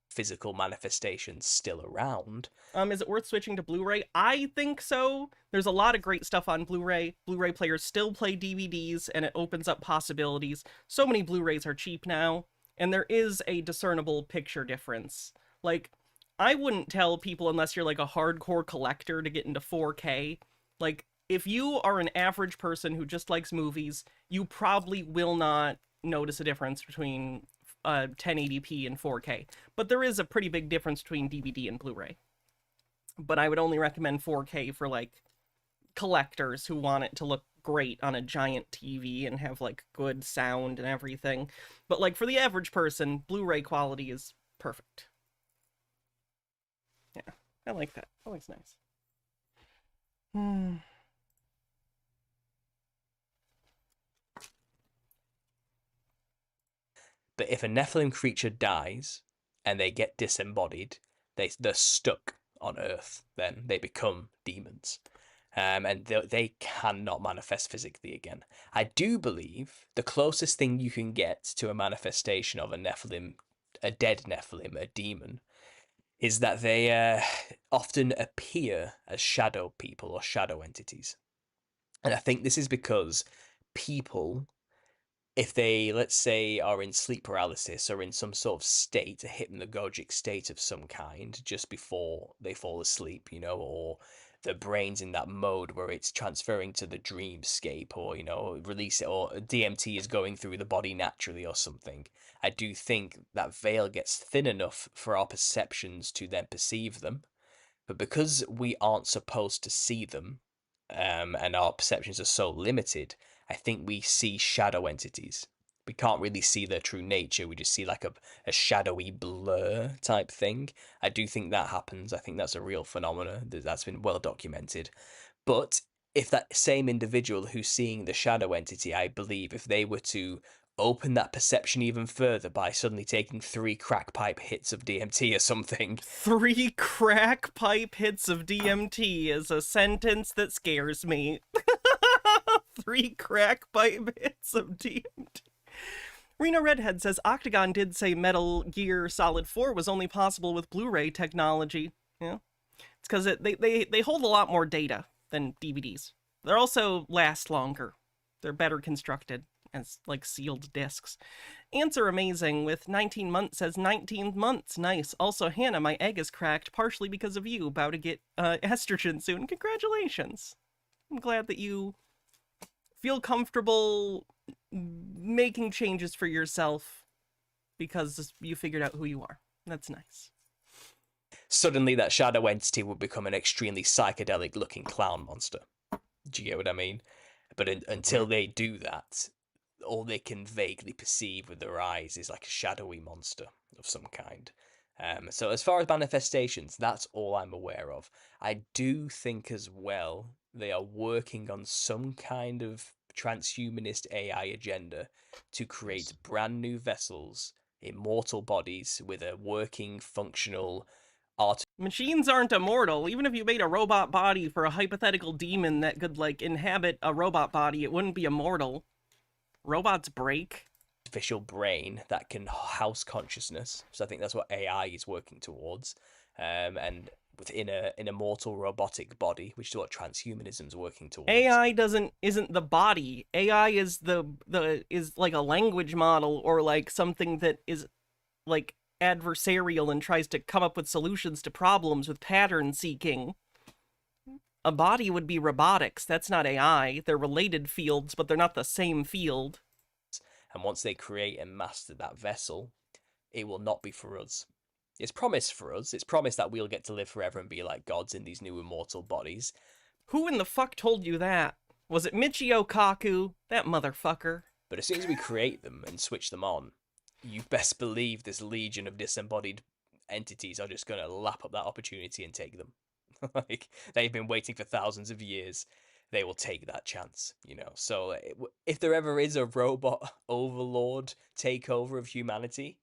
Physical manifestation still around. Is it worth switching to Blu-ray? I think so. There's a lot of great stuff on Blu-ray. Blu-ray players still play DVDs, and it opens up possibilities. So many Blu-rays are cheap now, and there is a discernible picture difference. Like, I wouldn't tell people unless you're like a hardcore collector to get into 4K. Like, if you are an average person who just likes movies, you probably will not notice a difference between 1080p and 4K. But there is a pretty big difference between DVD and Blu-ray. But I would only recommend 4K for like collectors who want it to look great on a giant TV and have like good sound and everything. But like for the average person, Blu-ray quality is perfect. Yeah, I like that. Always nice. But if a Nephilim creature dies and they get disembodied, they're stuck on Earth. Then they become demons, and they cannot manifest physically again. I do believe the closest thing you can get to a manifestation of a Nephilim, a dead Nephilim, a demon, is that they often appear as shadow people or shadow entities. And I think this is because people, if they, let's say, are in sleep paralysis or in some sort of state, a hypnagogic state of some kind, just before they fall asleep, you know, or the brain's in that mode where it's transferring to the dreamscape, or, you know, release it, or DMT is going through the body naturally or something, I do think that veil gets thin enough for our perceptions to then perceive them. But because we aren't supposed to see them, and our perceptions are so limited, I think we see shadow entities. We can't really see their true nature. We just see like a shadowy blur type thing. I do think that happens. I think that's a real phenomenon that's been well documented. But if that same individual who's seeing the shadow entity, I believe, if they were to open that perception even further by suddenly taking 3 crack pipe hits of DMT or something. 3 crack pipe hits of DMT is a sentence that scares me. 3 crack pipe hits of DMT. Reno Redhead says Octagon did say Metal Gear Solid 4 was only possible with Blu-ray technology. Yeah, it's because they hold a lot more data than DVDs. They also last longer. They're better constructed as like sealed discs. Answer amazing with 19 months says 19 months. Nice. Also, Hannah, my egg is cracked partially because of you. About to get estrogen soon. Congratulations. I'm glad that you feel comfortable making changes for yourself because you figured out who you are. That's nice. Suddenly that shadow entity would become an extremely psychedelic looking clown monster. Do you get what I mean? But until they do that, all they can vaguely perceive with their eyes is like a shadowy monster of some kind. So as far as manifestations, that's all I'm aware of. I do think as well they are working on some kind of transhumanist AI agenda to create brand new vessels, immortal bodies with a working, functional Machines aren't immortal. Even if you made a robot body for a hypothetical demon that could, like, inhabit a robot body, it wouldn't be immortal. Robots break. Artificial brain that can house consciousness. So I think that's what AI is working towards. And within an immortal robotic body, which is what transhumanism is working towards. AI isn't the body. AI is is like a language model, or like something that is like adversarial and tries to come up with solutions to problems with pattern seeking. A body would be robotics. That's not AI. They're related fields, but they're not the same field. And once they create and master that vessel, it will not be for us. It's promised for us. It's promised that we'll get to live forever and be like gods in these new immortal bodies. Who in the fuck told you that? Was it Michio Kaku? That motherfucker. But as soon as we create them and switch them on, you best believe this legion of disembodied entities are just going to lap up that opportunity and take them. Like, they've been waiting for thousands of years. They will take that chance, you know. So if there ever is a robot overlord takeover of humanity,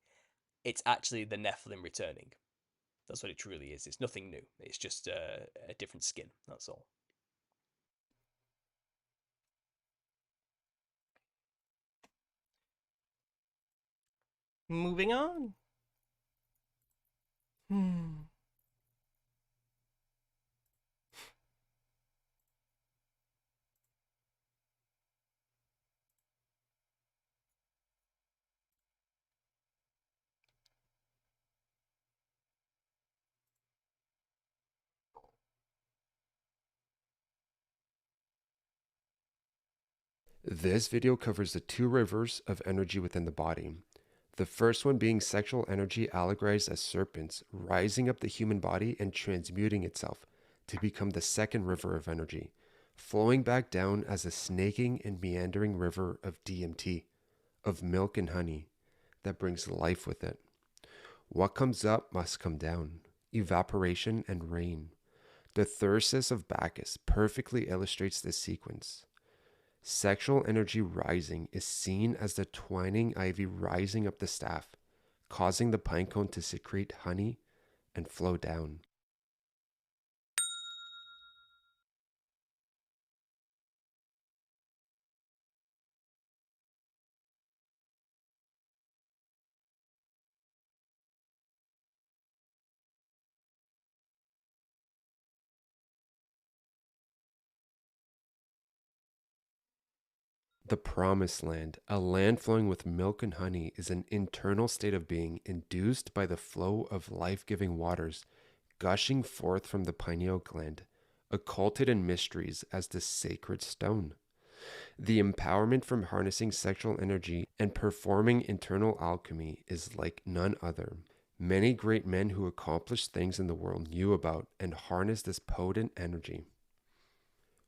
it's actually the Nephilim returning. That's what it truly is. It's nothing new. It's just a different skin. That's all. Moving on. This video covers the two rivers of energy within the body. The first one being sexual energy allegorized as serpents, rising up the human body and transmuting itself to become the second river of energy, flowing back down as a snaking and meandering river of DMT, of milk and honey, that brings life with it. What comes up must come down, evaporation and rain. The Thyrsus of Bacchus perfectly illustrates this sequence. Sexual energy rising is seen as the twining ivy rising up the staff, causing the pinecone to secrete honey and flow down. The promised land, a land flowing with milk and honey, is an internal state of being induced by the flow of life-giving waters gushing forth from the pineal gland, occulted in mysteries as the sacred stone. The empowerment from harnessing sexual energy and performing internal alchemy is like none other. Many great men who accomplished things in the world knew about and harnessed this potent energy.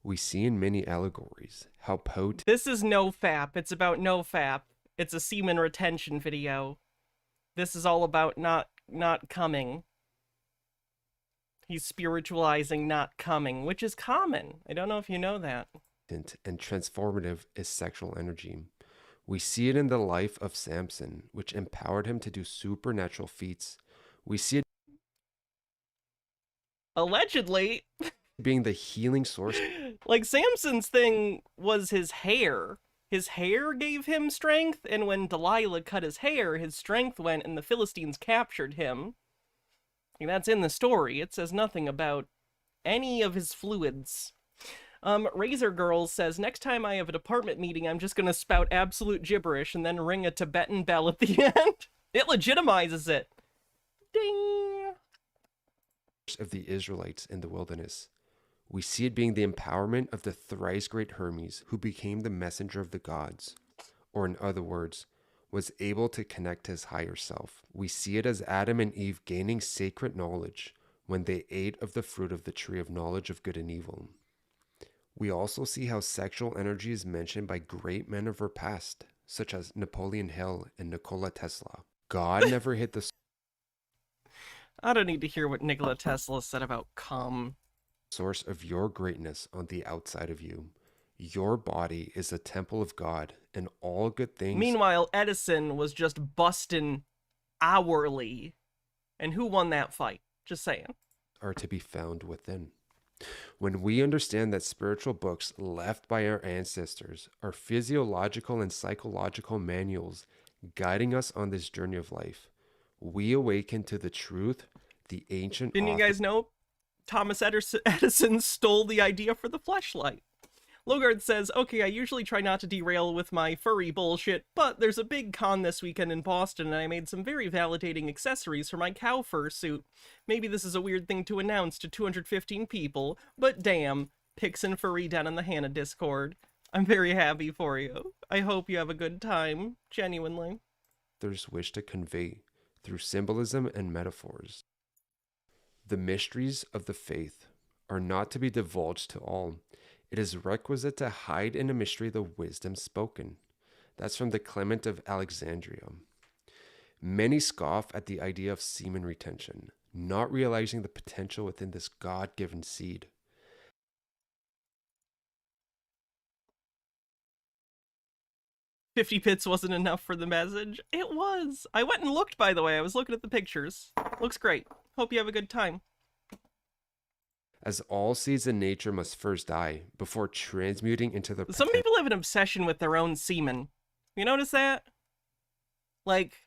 We see in many allegories how potent... This is NoFap. It's about NoFap. It's a semen retention video. This is all about not coming. He's spiritualizing not coming, which is common. I don't know if you know that. And transformative is sexual energy. We see it in the life of Samson, which empowered him to do supernatural feats. We see it... Allegedly... being the healing source. Like, Samson's thing was his hair. His hair gave him strength, and when Delilah cut his hair, his strength went and the Philistines captured him. And that's in the story. It says nothing about any of his fluids. Razor Girls says, next time I have a department meeting, I'm just going to spout absolute gibberish and then ring a Tibetan bell at the end. It legitimizes it. Ding! Of the Israelites in the wilderness. We see it being the empowerment of the thrice great Hermes, who became the messenger of the gods, or in other words, was able to connect to his higher self. We see it as Adam and Eve gaining sacred knowledge when they ate of the fruit of the tree of knowledge of good and evil. We also see how sexual energy is mentioned by great men of our past, such as Napoleon Hill and Nikola Tesla. God never hit the I don't need to hear what Nikola Tesla said about cum. Source of your greatness on the outside of you. Your body is a temple of God, and all good things. Meanwhile, Edison was just busting hourly. And who won that fight? Just saying. Are to be found within. When we understand that spiritual books left by our ancestors are physiological and psychological manuals guiding us on this journey of life, we awaken to the truth, the ancient. Didn't you guys know Thomas Edison stole the idea for the fleshlight? Logard says, okay, I usually try not to derail with my furry bullshit, but there's a big con this weekend in Boston, and I made some very validating accessories for my cow fur suit. Maybe this is a weird thing to announce to 215 people, but damn, Pix and Furry down in the Hannah Discord. I'm very happy for you. I hope you have a good time, genuinely. Others wish to convey through symbolism and metaphors. The mysteries of the faith are not to be divulged to all. It is requisite to hide in a mystery the wisdom spoken. That's from the Clement of Alexandria. Many scoff at the idea of semen retention, not realizing the potential within this God-given seed. $50 bits wasn't enough for the message. It was. I went and looked, by the way. I was looking at the pictures. Looks great. Hope you have a good time. As all seeds in nature must first die before transmuting into the. Some people have an obsession with their own semen. You notice that? Like,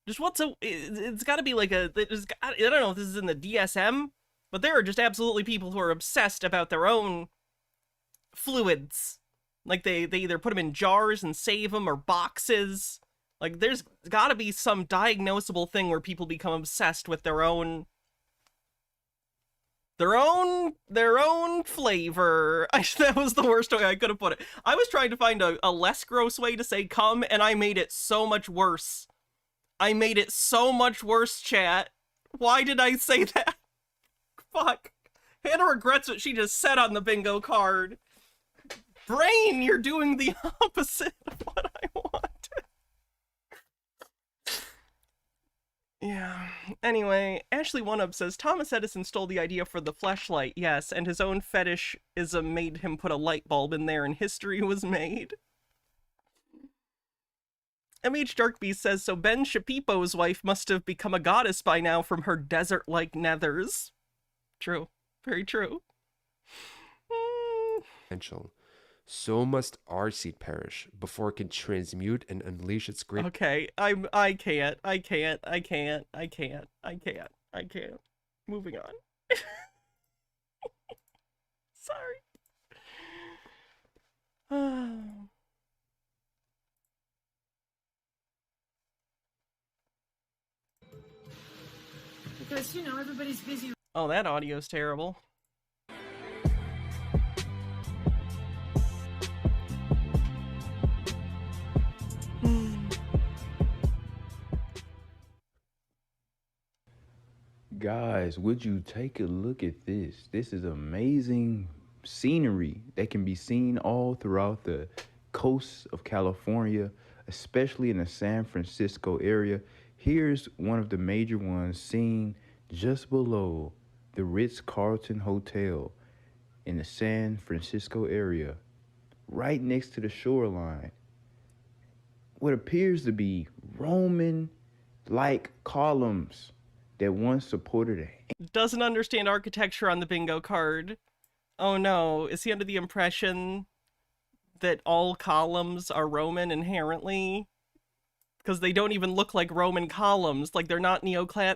just what's a? It's got to be like a. I don't know if this is in the DSM, but there are just absolutely people who are obsessed about their own fluids. Like they either put them in jars and save them, or boxes. Like there's got to be some diagnosable thing where people become obsessed with their own flavor. That was the worst way I could have put it. I was trying to find a less gross way to say cum, and I made it so much worse. I made it so much worse, chat. Why did I say that? Fuck. Hannah regrets what she just said on the bingo card. Brain, you're doing the opposite of what I wanted. Yeah. Anyway, Ashley One-Up says, Thomas Edison stole the idea for the fleshlight, yes, and his own fetishism made him put a light bulb in there and history was made. MH Darkbeast says, so Ben Shapipo's wife must have become a goddess by now from her desert-like nethers. True. Very true. Potential. So must our seed perish before it can transmute and unleash its great. Okay, I can't. Moving on. Sorry. Because, you know, everybody's busy. Oh, that audio's terrible. Guys, would you take a look at this? This is amazing scenery that can be seen all throughout the coast of California, especially in the San Francisco area. Here's one of the major ones seen just below the Ritz-Carlton Hotel in the San Francisco area, right next to the shoreline. What appears to be Roman-like columns that once supported a... Doesn't understand architecture on the bingo card. Oh no, is he under the impression that all columns are Roman inherently? Because they don't even look like Roman columns. Like they're not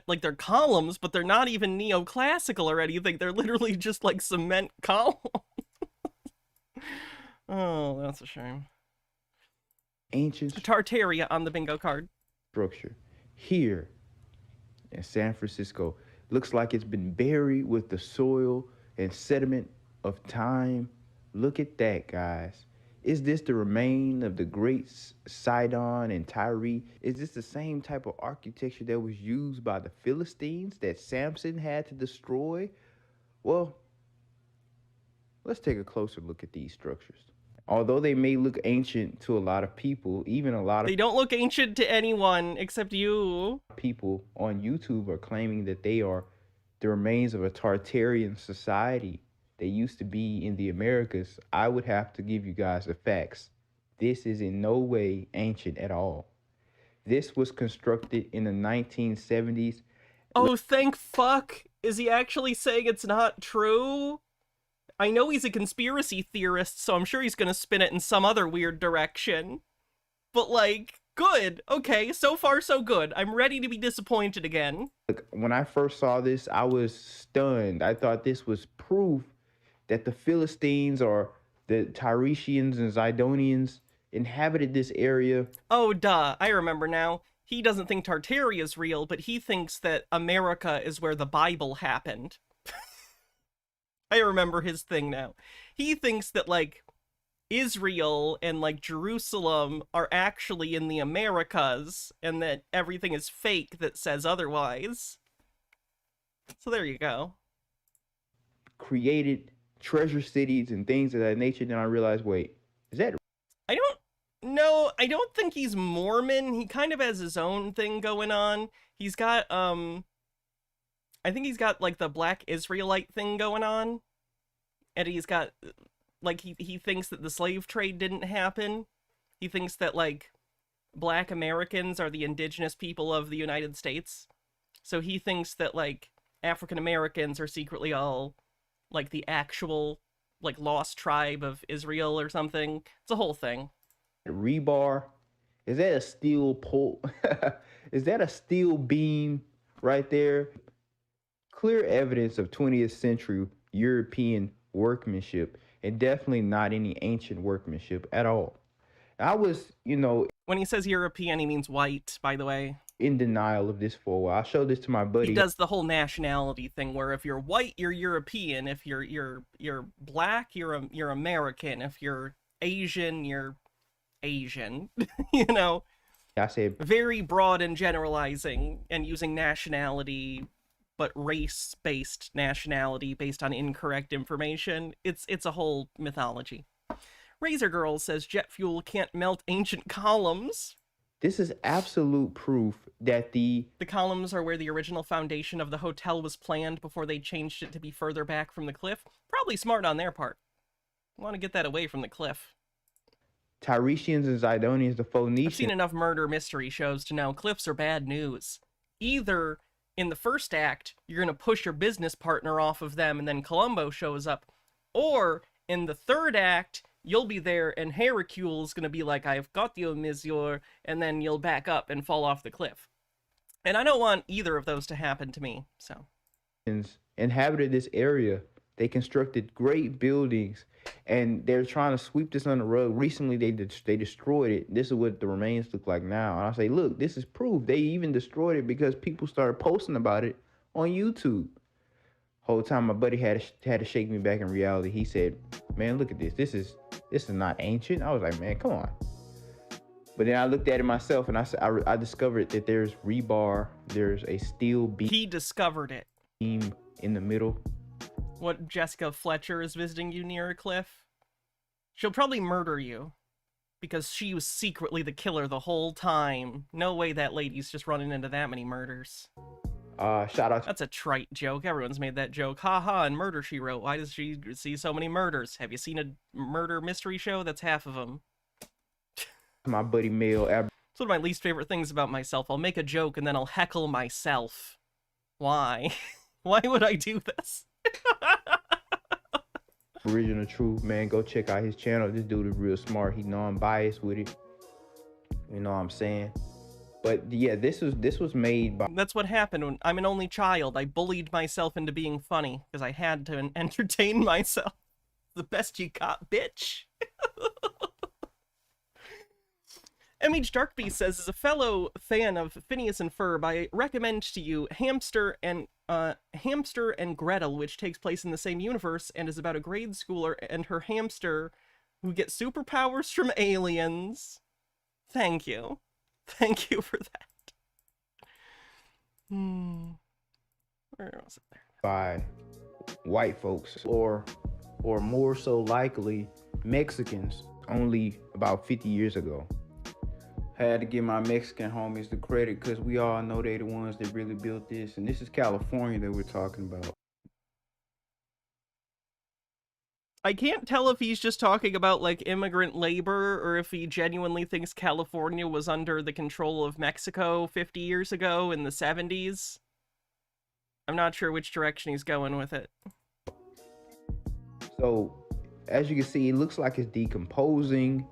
like they're columns, but they're not even neoclassical or anything. They're literally just like cement columns. Oh, that's a shame. Ancient Tartaria on the bingo card. Structure here in San Francisco looks like it's been buried with the soil and sediment of time. Look at that, guys. Is this the remain of the great Sidon and Tyre? Is this the same type of architecture that was used by the Philistines that Samson had to destroy? Well, Let's take a closer look at these structures. Although they may look ancient to a lot of people, even a lot of They don't look ancient to anyone except you. People on YouTube are claiming that they are the remains of a Tartarian society that used to be in the Americas. I would have to give you guys the facts. This is in no way ancient at all. This was constructed in the 1970s. Oh, thank fuck. Is he actually saying it's not true? I know he's a conspiracy theorist, so I'm sure he's gonna spin it in some other weird direction. But, like, good. Okay, so far so good. I'm ready to be disappointed again. Look, when I first saw this, I was stunned. I thought this was proof that the Philistines or the Tiresians and Zidonians inhabited this area. Oh, duh. I remember now. He doesn't think Tartaria is real, but he thinks that America is where the Bible happened. I remember his thing now. He thinks that, like, Israel and, like, Jerusalem are actually in the Americas, and that everything is fake that says otherwise. So there you go. Created treasure cities and things of that nature. Then I realized, wait, is that... I don't think he's Mormon. He kind of has his own thing going on. He's got, I think he's got, like, the Black Israelite thing going on. And he's got, like, he thinks that the slave trade didn't happen. He thinks that, like, Black Americans are the indigenous people of the United States. So he thinks that, like, African Americans are secretly all, like, the actual, like, lost tribe of Israel or something. It's a whole thing. Rebar? Is that a steel pole? Is that a steel beam right there? Clear evidence of 20th century European workmanship, and definitely not any ancient workmanship at all. I was, when he says European, he means white, by the way. In denial of this for a while. I showed this to my buddy. He does the whole nationality thing where if you're white, you're European. If you're black, you're American. If you're Asian, you're Asian. I said very broad and generalizing and using nationality, but race-based nationality based on incorrect information. It's a whole mythology. Razor Girl says jet fuel can't melt ancient columns. This is absolute proof that the columns are where the original foundation of the hotel was planned before they changed it to be further back from the cliff. Probably smart on their part. Want to get that away from the cliff. Tiresians and Zidonians, the Phoenicians. I've seen enough murder mystery shows to know cliffs are bad news. Either in the first act, you're going to push your business partner off of them and then Columbo shows up, or in the third act, you'll be there and Hercule's going to be like, I've got you, monsieur, and then you'll back up and fall off the cliff. And I don't want either of those to happen to me, so. Inhabited this area. They constructed great buildings, and they're trying to sweep this under the rug. Recently, they destroyed it. This is what the remains look like now. And I say, look, this is proof. They even destroyed it because people started posting about it on YouTube. Whole time, my buddy had to shake me back in reality. He said, man, look at this. This is not ancient. I was like, man, come on. But then I looked at it myself, and I discovered that there's rebar. There's a steel beam. He discovered it. Beam in the middle. What, Jessica Fletcher is visiting you near a cliff? She'll probably murder you. Because she was secretly the killer the whole time. No way that lady's just running into that many murders. Shout out. That's a trite joke. Everyone's made that joke. Haha, and Murder, She Wrote. Why does she see so many murders? Have you seen a murder mystery show? That's half of them. My buddy Mel. It's one of my least favorite things about myself. I'll make a joke and then I'll heckle myself. Why? Why would I do this? Original Truth, man, go check out his channel. This dude is real smart. He non-biased with it. You know what I'm saying? But yeah, this was made by... That's what happened when I'm an only child. I bullied myself into being funny because I had to entertain myself. The best you got, bitch. MH Darkbeast says, as a fellow fan of Phineas and Ferb, I recommend to you Hamster and Gretel, which takes place in the same universe and is about a grade schooler and her hamster who gets superpowers from aliens. Thank you. Thank you for that. Where was it there? By white folks or or more so likely Mexicans only about 50 years ago. Had to give my Mexican homies the credit because we all know they the ones that really built this. And this is California that we're talking about. I can't tell if he's just talking about, like, immigrant labor or if he genuinely thinks California was under the control of Mexico 50 years ago in the 70s. I'm not sure which direction he's going with it. So, as you can see, it looks like it's decomposing.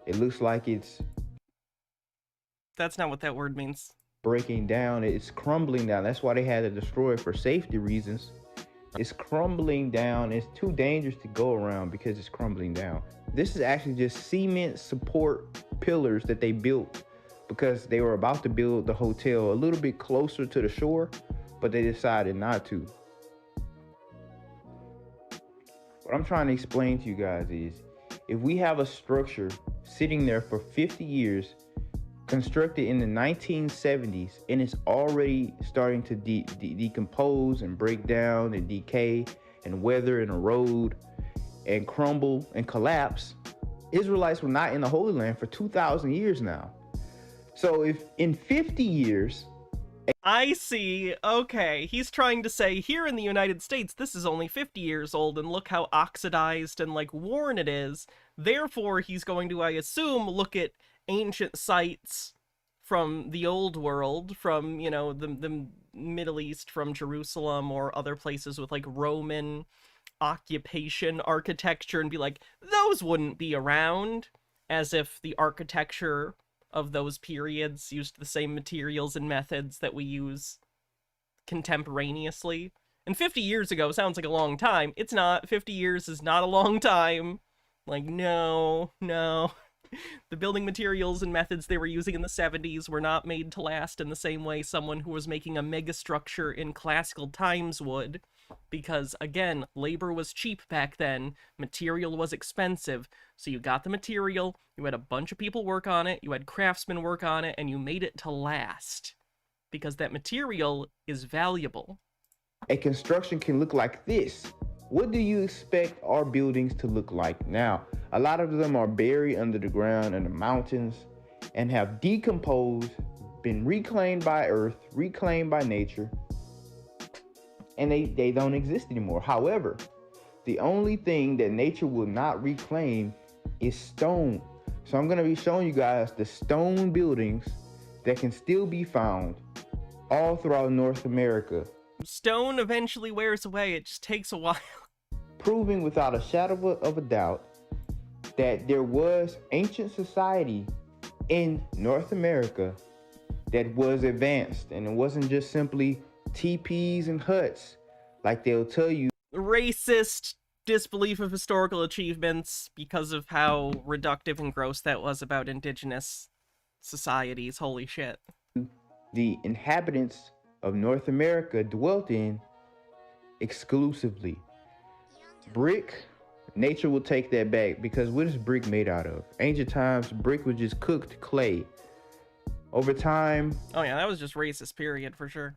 It looks like it's... That's not what that word means. Breaking down. It's crumbling down. That's why they had to destroy it for safety reasons. It's crumbling down. It's too dangerous to go around because it's crumbling down. This is actually just cement support pillars that they built because they were about to build the hotel a little bit closer to the shore, but they decided not to. What I'm trying to explain to you guys is, if we have a structure sitting there for 50 years, constructed in the 1970s, and it's already starting to decompose and break down and decay and weather and erode and crumble and collapse, Israelites were not in the Holy Land for 2,000 years now. So if in 50 years... I see. Okay. He's trying to say, here in the United States, this is only 50 years old, and look how oxidized and, like, worn it is. Therefore, he's going to, I assume, look at ancient sites from the old world, from, you know, the Middle East, from Jerusalem or other places with, like, Roman occupation architecture, and be like, those wouldn't be around, as if the architecture of those periods used the same materials and methods that we use contemporaneously. And 50 years ago sounds like a long time. It's not. 50 years is not a long time. Like, no. The building materials and methods they were using in the 70s were not made to last in the same way someone who was making a megastructure in classical times would. Because, again, labor was cheap back then, material was expensive, so you got the material, you had a bunch of people work on it, you had craftsmen work on it, and you made it to last. Because that material is valuable. A construction can look like this. What do you expect our buildings to look like now? A lot of them are buried under the ground in the mountains and have decomposed, been reclaimed by earth, reclaimed by nature, and they don't exist anymore. However, the only thing that nature will not reclaim is stone. So I'm gonna be showing you guys the stone buildings that can still be found all throughout North America. Stone eventually wears away, it just takes a while. Proving without a shadow of a doubt that there was ancient society in North America that was advanced, and it wasn't just simply teepees and huts like they'll tell you. Racist disbelief of historical achievements because of how reductive and gross that was about indigenous societies. Holy shit. The inhabitants of North America dwelt in exclusively. Brick, nature will take that back, because what is brick made out of? Ancient times, brick was just cooked clay. Over time... Oh yeah, that was just racist, period, for sure.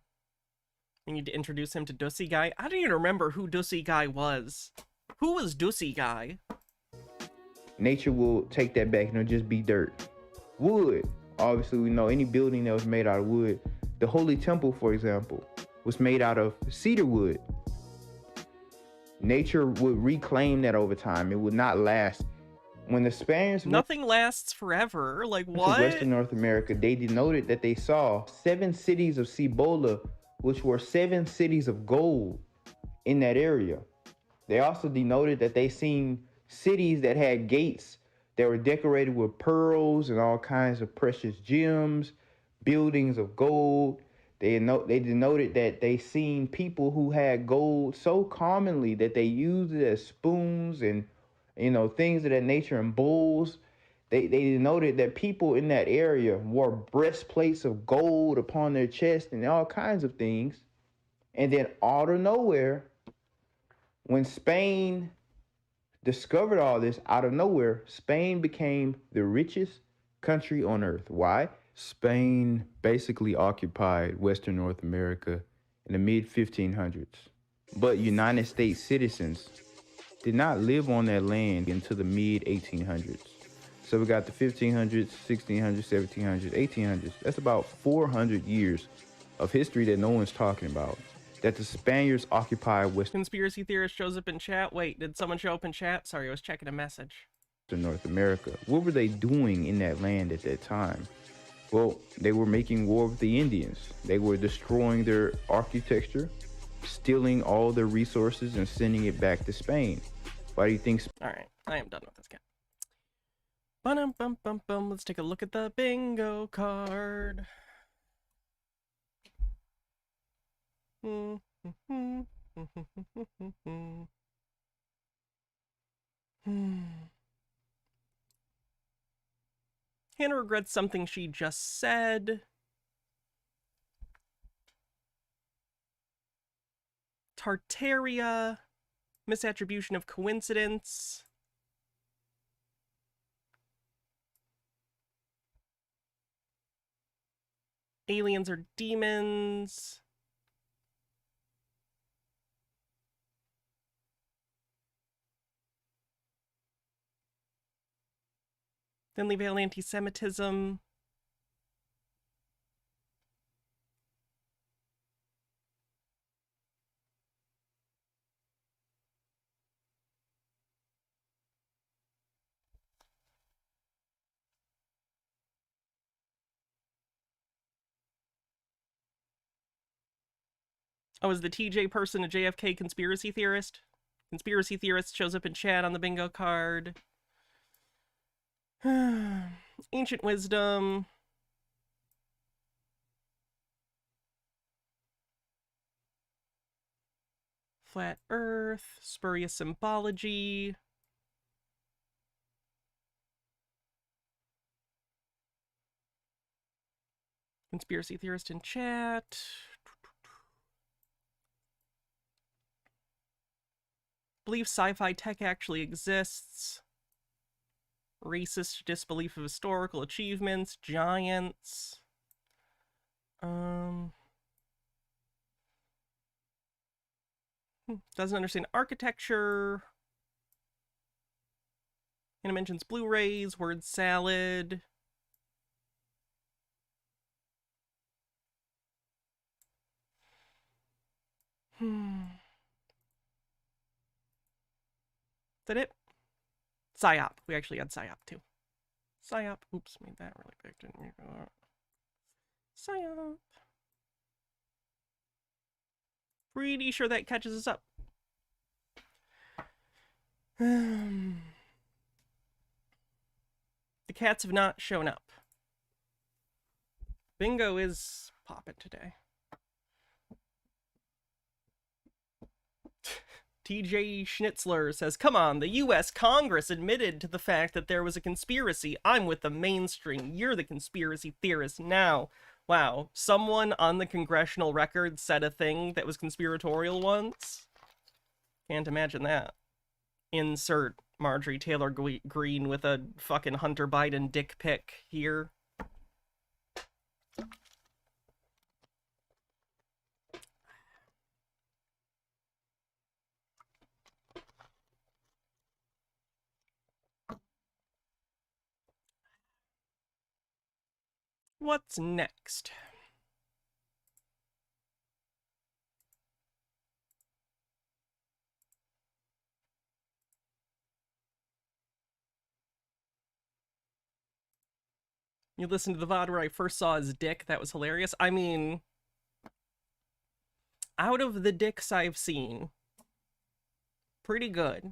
You need to introduce him to Dussy Guy. I don't even remember who Dussy Guy was. Who was Dussy Guy? Nature will take that back and it'll just be dirt. Wood. Obviously, we know any building that was made out of wood. The Holy Temple, for example, was made out of cedar wood. Nature would reclaim that over time. It would not last. When the Spaniards... Nothing lasts forever. Like, what? To Western North America, they denoted that they saw 7 cities of Cibola, which were 7 cities of gold in that area. They also denoted that they seen cities that had gates that were decorated with pearls and all kinds of precious gems, buildings of gold. They denoted that they seen people who had gold so commonly that they used it as spoons and, you know, things of that nature, and bowls. They denoted that people in that area wore breastplates of gold upon their chest and all kinds of things. And then out of nowhere, when Spain discovered all this, out of nowhere, Spain became the richest country on earth. Why? Spain basically occupied Western North America in the mid-1500s. But United States citizens did not live on that land until the mid 1800s. So we got the 1500s, 1600s, 1700s, 1800s. That's about 400 years of history that no one's talking about. That the Spaniards occupied Western Conspiracy theorist shows up in chat. Wait, did someone show up in chat? Sorry, I was checking a message. North America. What were they doing in that land at that time? Well, they were making war with the Indians. They were destroying their architecture, stealing all their resources, and sending it back to Spain. Why do you think? All right, I am done with this guy. Bum. Let's take a look at the bingo card. Hannah regrets something she just said. Tartaria. Misattribution of coincidence. Aliens are demons. Thinly veiled anti-Semitism. Oh, is the TJ person a JFK conspiracy theorist? Conspiracy theorist shows up in chat on the bingo card. Ancient wisdom. Flat earth. Spurious symbology. Conspiracy theorist in chat. Believe sci-fi tech actually exists. Racist disbelief of historical achievements. Giants. Doesn't understand architecture. And it mentions Blu-rays, word salad. Is that it? PSYOP. We actually had PSYOP too. PSYOP. Oops, made that really big, didn't we? PSYOP. Pretty sure that catches us up. The cats have not shown up. Bingo is popping today. TJ Schnitzler says, come on, the U.S. Congress admitted to the fact that there was a conspiracy. I'm with the mainstream. You're the conspiracy theorist now. Wow, someone on the congressional record said a thing that was conspiratorial once? Can't imagine that. Insert Marjorie Taylor Greene with a fucking Hunter Biden dick pic here. What's next? You listened to the VOD where I first saw his dick? That was hilarious. I mean, out of the dicks I've seen, pretty good.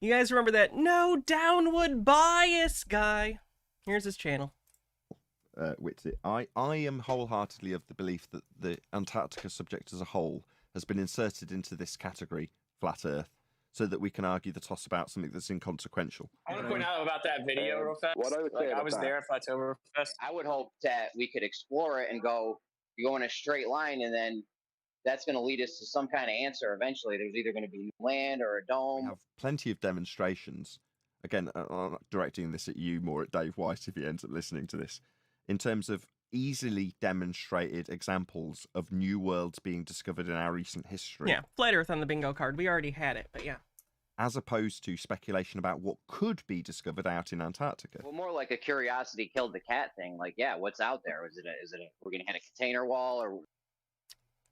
You guys remember that no downward bias guy? Here's his channel. Witsy, I am wholeheartedly of the belief that the Antarctica subject as a whole has been inserted into this category, flat Earth, so that we can argue the toss about something that's inconsequential. I want to point out about that video real fast. What I would say I was there at Flatoberfest. I would hope that we could explore it and go in a straight line, and then that's going to lead us to some kind of answer eventually. There's either going to be land or a dome. We have plenty of demonstrations. Again, I'm not directing this at you, more at Dave White if he ends up listening to this. In terms of easily demonstrated examples of new worlds being discovered in our recent history. Yeah, flat Earth on the bingo card. We already had it, but yeah. As opposed to speculation about what could be discovered out in Antarctica. Well, more like a curiosity killed the cat thing. Like, yeah, what's out there? We're gonna hit a container wall, or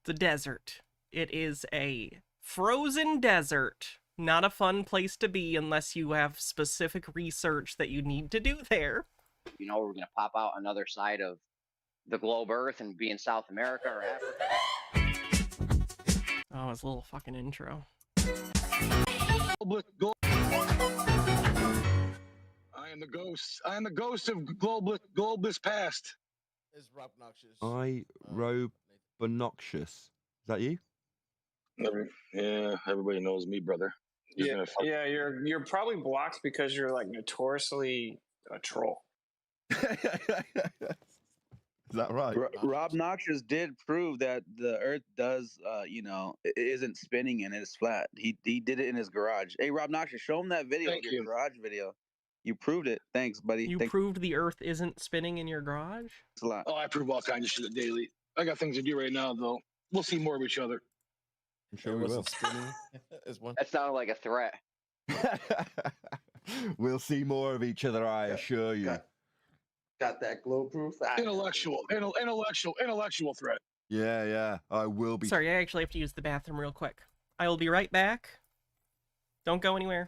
the desert. It is a frozen desert. Not a fun place to be unless you have specific research that you need to do there. You know, we're gonna pop out another side of the globe Earth and be in South America or Africa. Oh, his little fucking intro. I am the ghost. I am the ghost of globalist past. Is Rob Noxious? Robinoxious. Is that you? Yeah, everybody knows me, brother. Yeah, you're probably blocked because you're like notoriously a troll. Is that right? Rob Noxious did prove that the Earth does, it isn't spinning and it's flat. He did it in his garage. Hey, Rob Noxious, show him that video, your garage video. You proved it. Thanks, buddy. You proved the Earth isn't spinning in your garage? It's a lot. Oh, I prove all kinds of shit daily. I got things to do right now, though. We'll see more of each other. I'm sure we will. That sounded like a threat. We'll see more of each other, I assure you. Got that glow proof? Intellectual threat. Yeah, I will be. Sorry, I actually have to use the bathroom real quick. I will be right back. Don't go anywhere.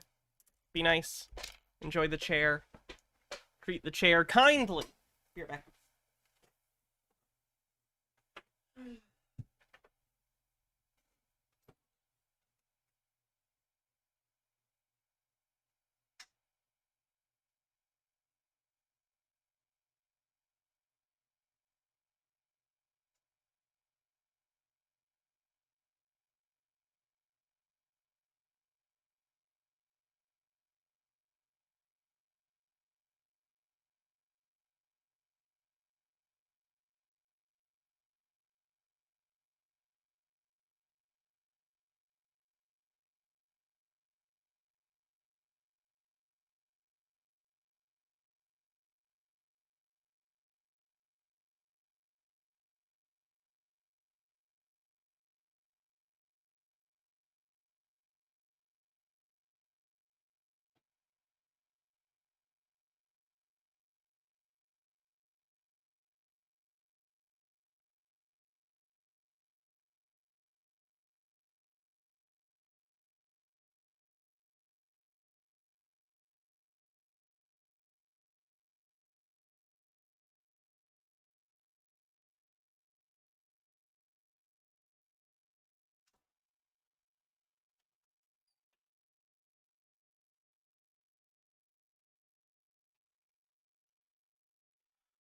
Be nice. Enjoy the chair. Treat the chair kindly. Be right back.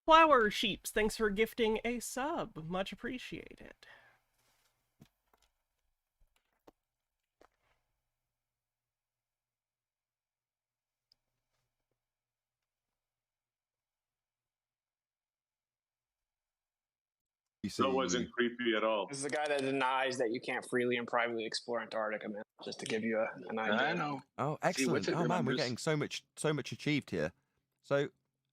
Flower Sheeps, thanks for gifting a sub. Much appreciated. That wasn't creepy at all. This is the guy that denies that you can't freely and privately explore Antarctica, man. Just to give you an idea. I know. Oh, excellent. Oh, man, we're getting so much achieved here. So,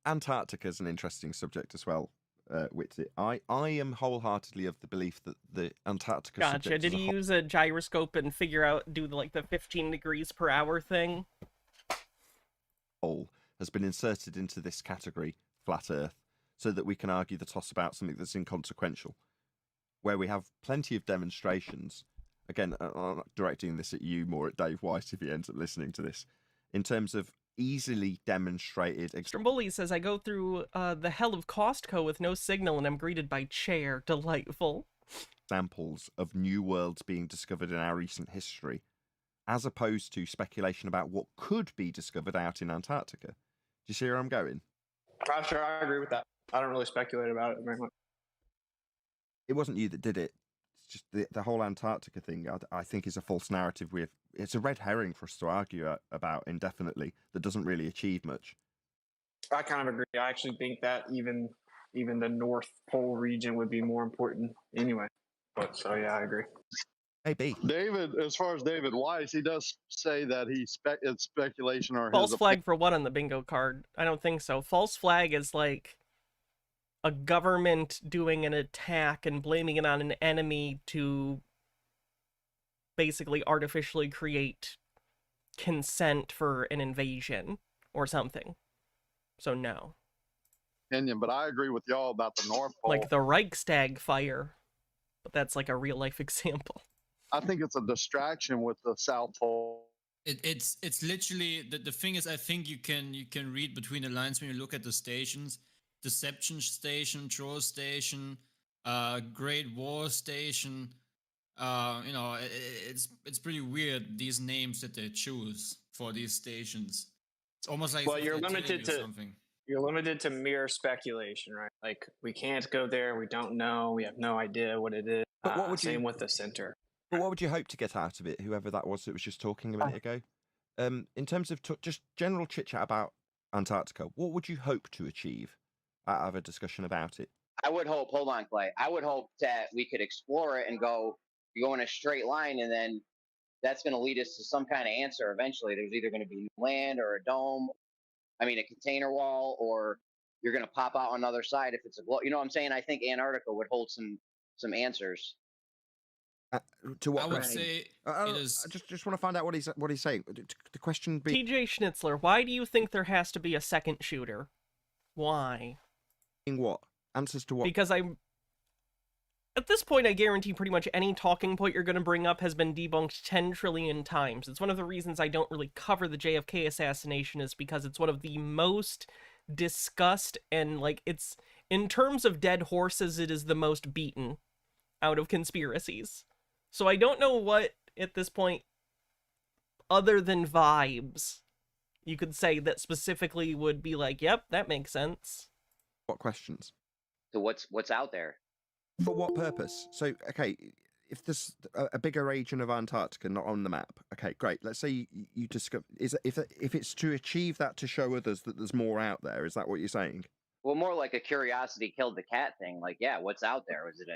Antarctica is an interesting subject as well, Witsit. I am wholeheartedly of the belief that the Antarctica Gotcha. Did he use a gyroscope and figure out, do the 15 degrees per hour thing? Whole has been inserted into this category, flat Earth, so that we can argue the toss about something that's inconsequential, where we have plenty of demonstrations. Again, I'm not directing this at you, more at Dave White if he ends up listening to this, in terms of easily demonstrated. Stromboli says, I go through the hell of Costco with no signal and I'm greeted by chair. Delightful. Examples of new worlds being discovered in our recent history, as opposed to speculation about what could be discovered out in Antarctica. Do you see where I'm going? Sure, I agree with that. I don't really speculate about it very much. It wasn't you that did it. It's just the whole Antarctica thing, I think, is a false narrative. It's a red herring for us to argue about indefinitely that doesn't really achieve much. I kind of agree. I actually think that even the North Pole region would be more important anyway. But so yeah, I agree. Hey, B. David, as far as David Weiss, he does say that it's speculation or false flag for what on the bingo card? I don't think so. False flag is like a government doing an attack and blaming it on an enemy to basically artificially create consent for an invasion or something. So no. Opinion, but I agree with y'all about the North Pole. Like the Reichstag fire, but that's like a real life example. I think it's a distraction with the South Pole. It's literally the thing is, I think you can read between the lines when you look at the stations. Deception Station, Troll Station, Great War Station. You know, it's pretty weird, these names that they choose for these stations. It's almost like, well, you're limited to something. You're limited to mere speculation, right? Like, we can't go there. We don't know. We have no idea what it is. But what would same with the center. But what would you hope to get out of it, whoever that was just talking a minute ago? In terms of just general chit chat about Antarctica, what would you hope to achieve out of a discussion about it? I would hope, hold on, Clay. I would hope that we could explore it and go in a straight line, and then that's going to lead us to some kind of answer eventually. There's either going to be land or a dome, a container wall, or you're going to pop out on the other side if it's a globe. You know what I'm saying? I think Antarctica would hold some answers. To what? I would say it is. I just want to find out what he's saying. The question being, TJ Schnitzler, why do you think there has to be a second shooter? Why? What? Answers to what? Because at this point, I guarantee pretty much any talking point you're going to bring up has been debunked 10 trillion times. It's one of the reasons I don't really cover the JFK assassination, is because it's one of the most discussed and, it's, in terms of dead horses, it is the most beaten out of conspiracies. So I don't know what, at this point, other than vibes, you could say that specifically would be like, yep, that makes sense. What questions? So what's out there? For what purpose? So, okay, if there's a bigger region of Antarctica not on the map, okay, great. Let's say you discover, if it's to achieve that, to show others that there's more out there, is that what you're saying? Well, more like a curiosity killed the cat thing. Like, yeah, what's out there? Is it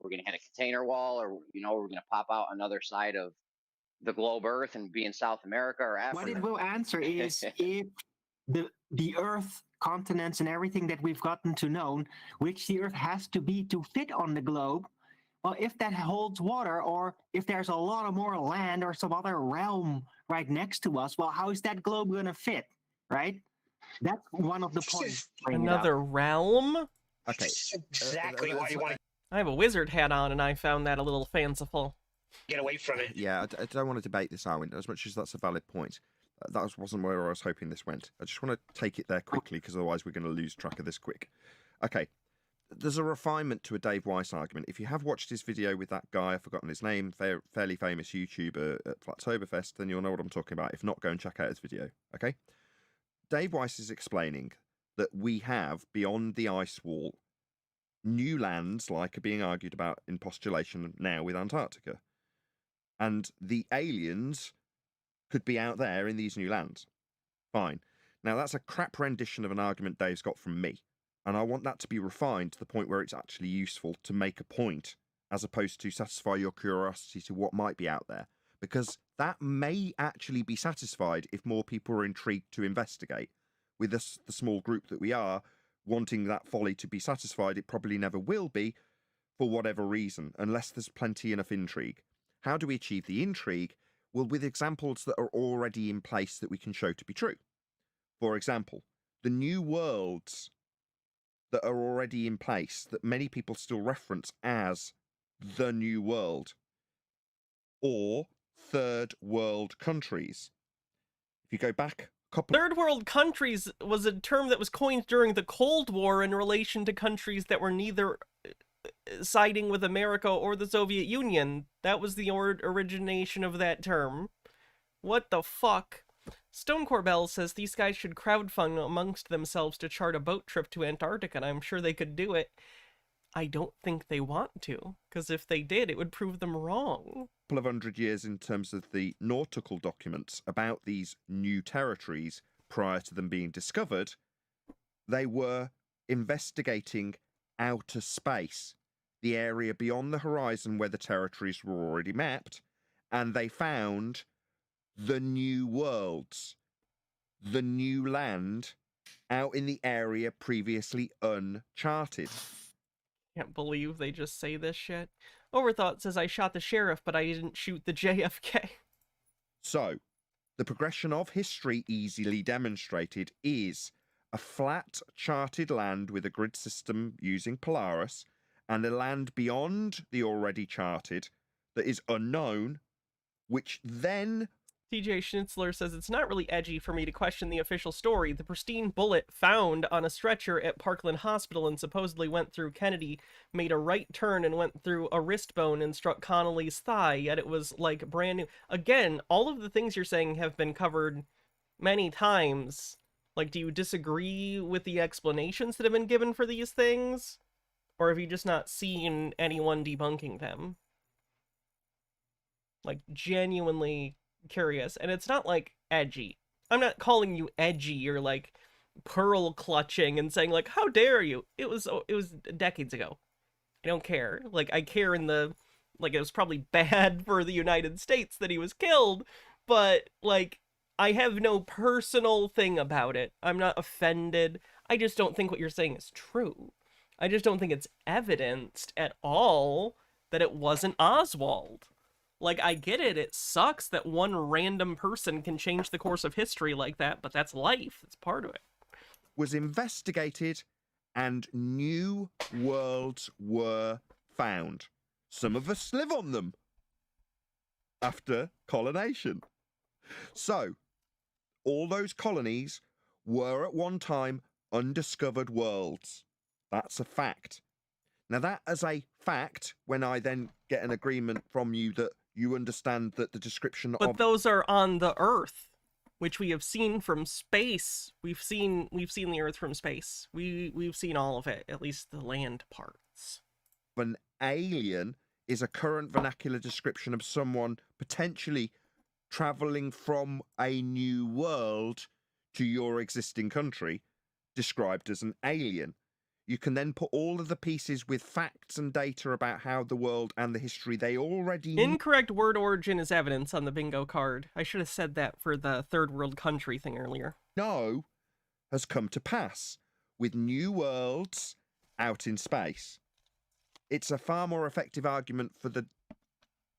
we're going to hit a container wall, or we're going to pop out another side of the globe Earth and be in South America or Africa? What it will answer is if the Earth, continents, and everything that we've gotten to know, which the Earth has to be to fit on the globe, well, if that holds water, or if there's a lot of more land or some other realm right next to us, well, how is that globe going to fit, right? That's one of the points. Another realm? Okay. Exactly why you want to I have a wizard hat on, and I found that a little fanciful. get away from it. Yeah, I don't want to debate this, Arwen, as much as that's a valid point. That wasn't where I was hoping this went. I just want to take it there quickly, because otherwise we're going to lose track of this quick. Okay. There's a refinement to a Dave Weiss argument. If you have watched his video with that guy, I've forgotten his name, fairly famous YouTuber at Flattoberfest, then you'll know what I'm talking about. If not, go and check out his video. Okay? Dave Weiss is explaining that we have, beyond the ice wall, new lands like are being argued about in postulation now with Antarctica. And the aliens could be out there in these new lands. Fine. Now, that's a crap rendition of an argument Dave's got from me. And I want that to be refined to the point where it's actually useful to make a point, as opposed to satisfy your curiosity to what might be out there. Because that may actually be satisfied if more people are intrigued to investigate. With us, the small group that we are, wanting that folly to be satisfied, it probably never will be, for whatever reason, unless there's plenty enough intrigue. How do we achieve the intrigue? Well, with examples that are already in place that we can show to be true. For example, the new worlds that are already in place that many people still reference as the New World, or third world countries. If you go back a couple... Third world countries was a term that was coined during the Cold War in relation to countries that were neither siding with America or the Soviet Union. That was the origination of that term. What the fuck? Stone Corbell says these guys should crowdfund amongst themselves to chart a boat trip to Antarctica, and I'm sure they could do it. I don't think they want to, because if they did, it would prove them wrong. Couple of 100 years in terms of the nautical documents about these new territories prior to them being discovered, they were investigating outer space, the area beyond the horizon where the territories were already mapped, and they found the new worlds, the new land out in the area previously uncharted. Can't believe they just say this shit. Overthought says I shot the sheriff, but I didn't shoot the JFK. So, the progression of history easily demonstrated is a flat, charted land with a grid system using Polaris, and a land beyond the already charted that is unknown, which then... TJ Schnitzler says it's not really edgy for me to question the official story. The pristine bullet found on a stretcher at Parkland Hospital and supposedly went through Kennedy made a right turn and went through a wrist bone and struck Connolly's thigh, yet it was like brand new. Again, all of the things you're saying have been covered many times. Like, do you disagree with the explanations that have been given for these things? Or have you just not seen anyone debunking them? Like, genuinely curious. And it's not like edgy. I'm not calling you edgy or like pearl clutching and saying like, how dare you? It was decades ago. I don't care. Like, I care in the, like, it was probably bad for the United States that he was killed, but like, I have no personal thing about it. I'm not offended. I just don't think what you're saying is true. I just don't think it's evidenced at all that it wasn't Oswald. Like, I get it. It sucks that one random person can change the course of history like that, but that's life. It's part of it. Was investigated and new worlds were found. Some of us live on them after colonization. So, all those colonies were at one time undiscovered worlds. That's a fact. Now, that as a fact, when I then get an agreement from you that you understand that the description but of... those are on the Earth, which we have seen from space. We've seen the Earth from space. We've seen all of it, at least the land parts. An alien is a current vernacular description of someone potentially traveling from a new world to your existing country, described as an alien. You can then put all of the pieces with facts and data about how the world and the history they already knew. Incorrect word origin is evidence on the bingo card. I should have said that for the third world country thing earlier. No, has come to pass with new worlds out in space. It's a far more effective argument for the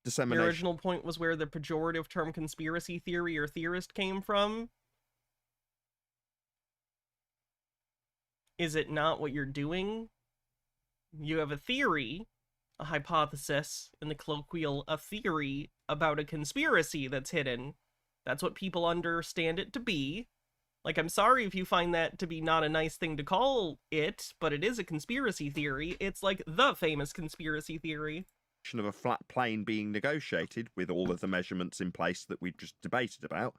dissemination. The original point was where the pejorative term conspiracy theory or theorist came from. Is it not what you're doing? You have a theory, a hypothesis, in the colloquial, a theory about a conspiracy that's hidden. That's what people understand it to be. Like, I'm sorry if you find that to be not a nice thing to call it, but it is a conspiracy theory. It's like the famous conspiracy theory. Of a flat plane being negotiated with all of the measurements in place that we've just debated about.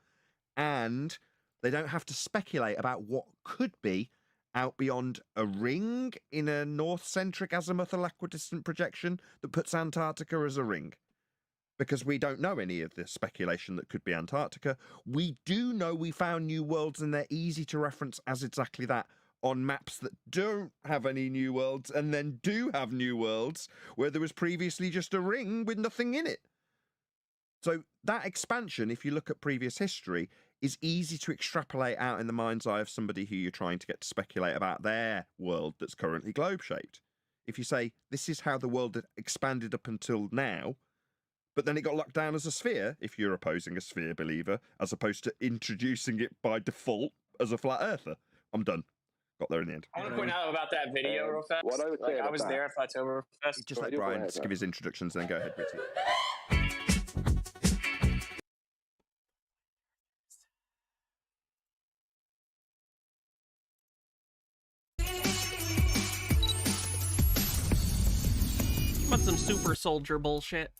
And they don't have to speculate about what could be out beyond a ring in a north-centric azimuthal equidistant projection that puts Antarctica as a ring. Because we don't know any of the speculation that could be Antarctica. We do know we found new worlds, and they're easy to reference as exactly that on maps that don't have any new worlds and then do have new worlds where there was previously just a ring with nothing in it. So that expansion, if you look at previous history, is easy to extrapolate out in the mind's eye of somebody who you're trying to get to speculate about their world that's currently globe-shaped. If you say, this is how the world had expanded up until now, but then it got locked down as a sphere, if you're opposing a sphere believer, as opposed to introducing it by default as a flat earther. I'm done. Got there in the end. I want to point out about that video real fast. What I would say I about was that- there at Flattoberfest. Just let Brian give his introductions, then go ahead, Richie. Want some super soldier bullshit.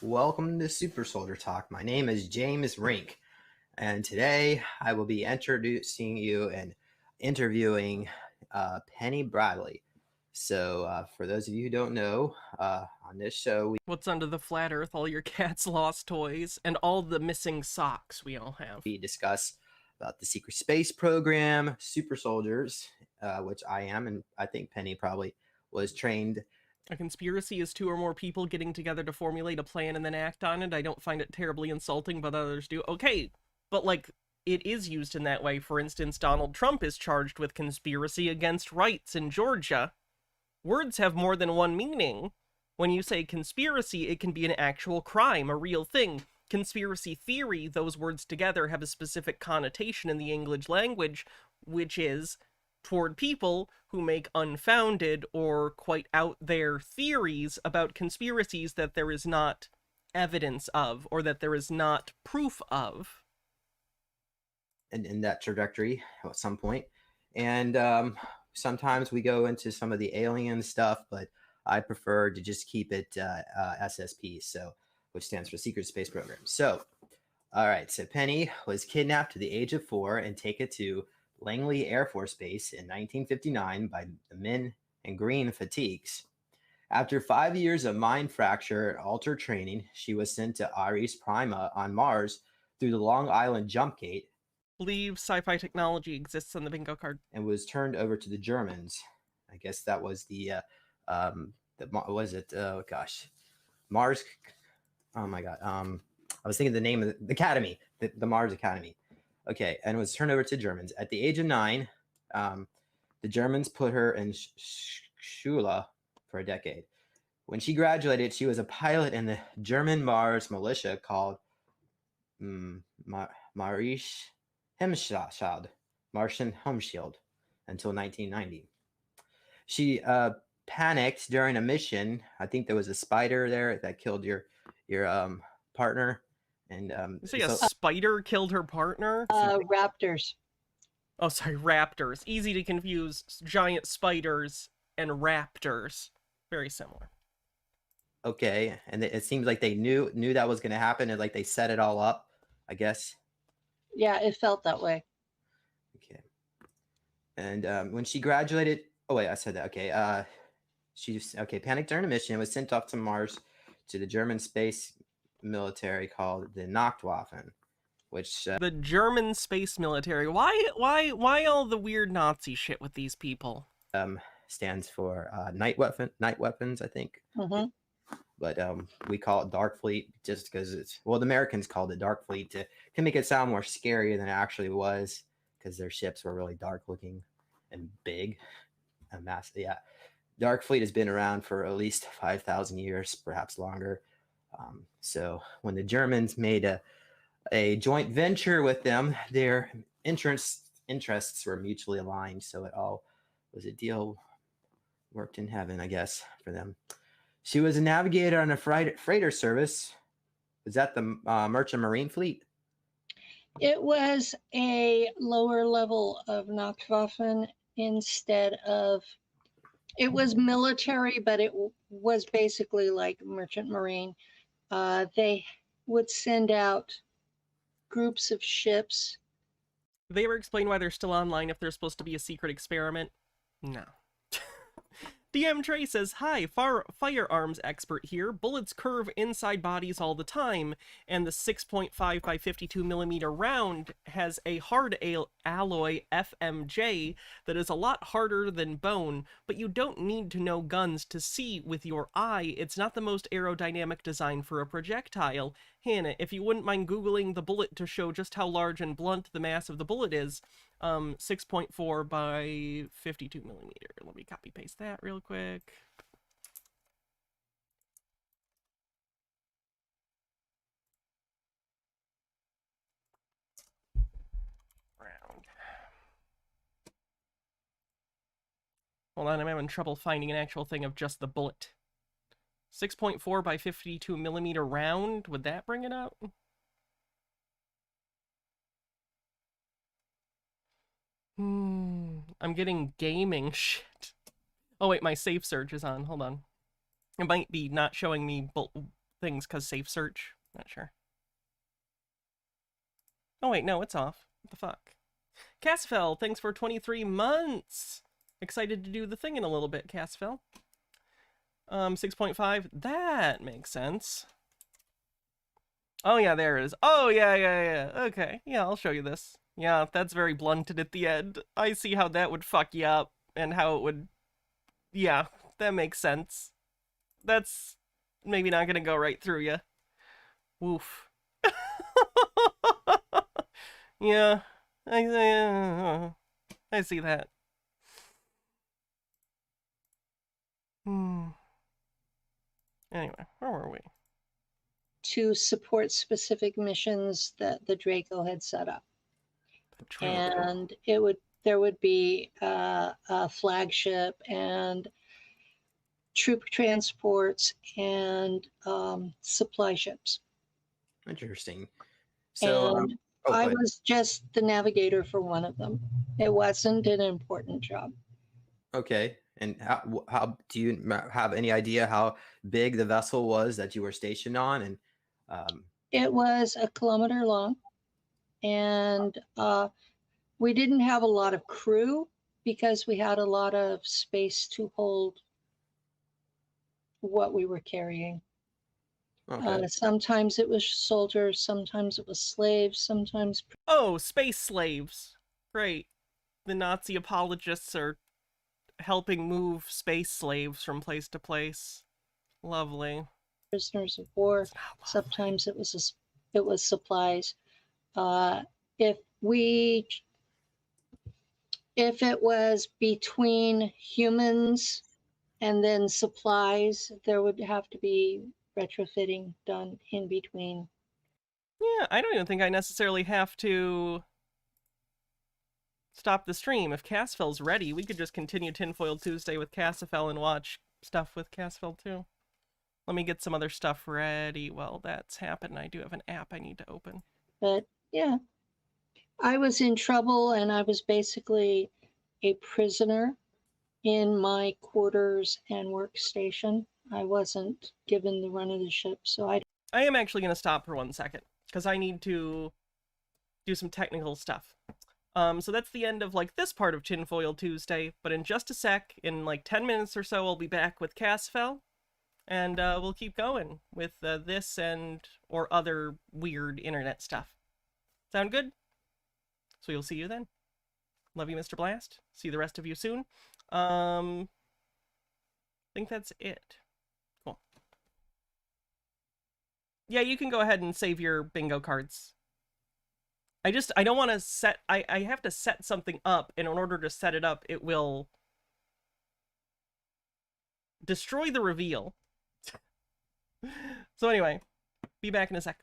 Welcome to Super Soldier Talk. My name is James Rink, and today I will be introducing you and interviewing Penny Bradley. So, for those of you who don't know, on this show, What's under the flat earth? All your cat's lost toys and all the missing socks we all have. we discuss about the secret space program, super soldiers, which I am, and I think Penny probably was trained. A conspiracy is two or more people getting together to formulate a plan and then act on it. I don't find it terribly insulting, but others do. Okay, but like, it is used in that way. For instance, Donald Trump is charged with conspiracy against rights in Georgia. Words have more than one meaning. When you say conspiracy, it can be an actual crime, a real thing. Conspiracy theory, those words together have a specific connotation in the English language, which is toward people who make unfounded or quite out there theories about conspiracies that there is not evidence of, or that there is not proof of. And in that trajectory at some point. And sometimes we go into some of the alien stuff, but I prefer to just keep it SSP, so which stands for Secret Space Program. So, all right, so Penny was kidnapped to the age of 4 and taken to Langley Air Force Base in 1959 by the men in green fatigues. After 5 years of mind fracture and altered training, she was sent to Ares Prima on Mars through the Long Island Jump Gate. Believe sci-fi technology exists on the bingo card. And was turned over to the Germans. I guess that was the was it? Oh gosh, Mars. Oh my God. I was thinking the name of the Academy, the Mars Academy. Okay, and was turned over to Germans. At the age of 9, the Germans put her in Schule for a decade. When she graduated, she was a pilot in the German Mars militia called Marisch Hemschild, Martian Home Shield, until 1990. She panicked during a mission. I think there was a spider there that killed your partner. And you say a spider killed her partner? Raptors. Oh, sorry, raptors. Easy to confuse giant spiders and raptors. Very similar. Okay, and it seems like they knew that was going to happen, and like they set it all up, I guess. Yeah, it felt that way. Okay. And when she graduated, oh wait, I said that. Okay. Panicked during a mission and was sent off to Mars to the German space military called the Nachtwaffen, which the German space military. Why all the weird Nazi shit with these people? Stands for night weapons, I think. Mm-hmm. But we call it Dark Fleet just because the Americans called it Dark Fleet to make it sound more scary than it actually was, because their ships were really dark looking and big and massive. Yeah, Dark Fleet has been around for at least 5,000 years, perhaps longer. So when the Germans made a joint venture with them, their interests were mutually aligned. So it all was a deal worked in heaven, I guess, for them. She was a navigator on a freighter service. Was that the Merchant Marine Fleet? It was a lower level of Nachtwaffen instead of... It was military, but it was basically like Merchant Marine. They would send out groups of ships. Did they ever explain why they're still online if they're supposed to be a secret experiment? No. DM Trey says, hi, firearms expert here. Bullets curve inside bodies all the time, and the 6.5 by 52 millimeter round has a hard alloy FMJ that is a lot harder than bone, but you don't need to know guns to see with your eye. It's not the most aerodynamic design for a projectile. Hannah, if you wouldn't mind Googling the bullet to show just how large and blunt the mass of the bullet is, 6.4 by 52 millimeter. Let me copy paste that real quick. Round. Hold on, I'm having trouble finding an actual thing of just the bullet. 6.4 by 52 millimeter round. Would that bring it up? I'm getting gaming shit. Oh wait, my safe search is on. Hold on. It might be not showing me things because safe search. Not sure. Oh wait, no, it's off. What the fuck? Casfell, thanks for 23 months. Excited to do the thing in a little bit, Casfell. 6.5. That makes sense. Oh yeah, there it is. Oh yeah. Okay, yeah, I'll show you this. Yeah, that's very blunted at the end. I see how that would fuck you up, and how it would... Yeah, that makes sense. That's maybe not gonna go right through you. Woof. Yeah, I see that. Anyway, where were we? To support specific missions that the Draco had set up. And there would be a flagship and troop transports and supply ships. Interesting. So, And I was just the navigator for one of them. It wasn't an important job. Okay. And how do you have any idea how big the vessel was that you were stationed on? And it was 1 kilometer long, and we didn't have a lot of crew because we had a lot of space to hold what we were carrying. Okay. Sometimes it was soldiers, sometimes it was slaves, sometimes. Oh, space slaves. Great. The Nazi apologists are helping move space slaves from place to place. Lovely. Prisoners of war. Sometimes it was supplies. If it was between humans and then supplies, there would have to be retrofitting done in between. Yeah, I don't even think I necessarily have to stop the stream. If Cassfell's ready, we could just continue Tinfoil Tuesday with Cassifel and watch stuff with Cassfell too. Let me get some other stuff ready while that's happening. I do have an app I need to open. But yeah, I was in trouble and I was basically a prisoner in my quarters and workstation. I wasn't given the run of the ship, so I am actually going to stop for 1 second because I need to do some technical stuff. So that's the end of like this part of Tinfoil Tuesday, but in just a sec, in like 10 minutes or so, I'll be back with Cassfell, and we'll keep going with this or other weird internet stuff. Sound good? So you'll see you then. Love you, Mr. Blast. See the rest of you soon. I think that's it. Cool. Yeah, you can go ahead and save your bingo cards. I don't want to set, I have to set something up, and in order to set it up, it will destroy the reveal. So anyway, be back in a sec.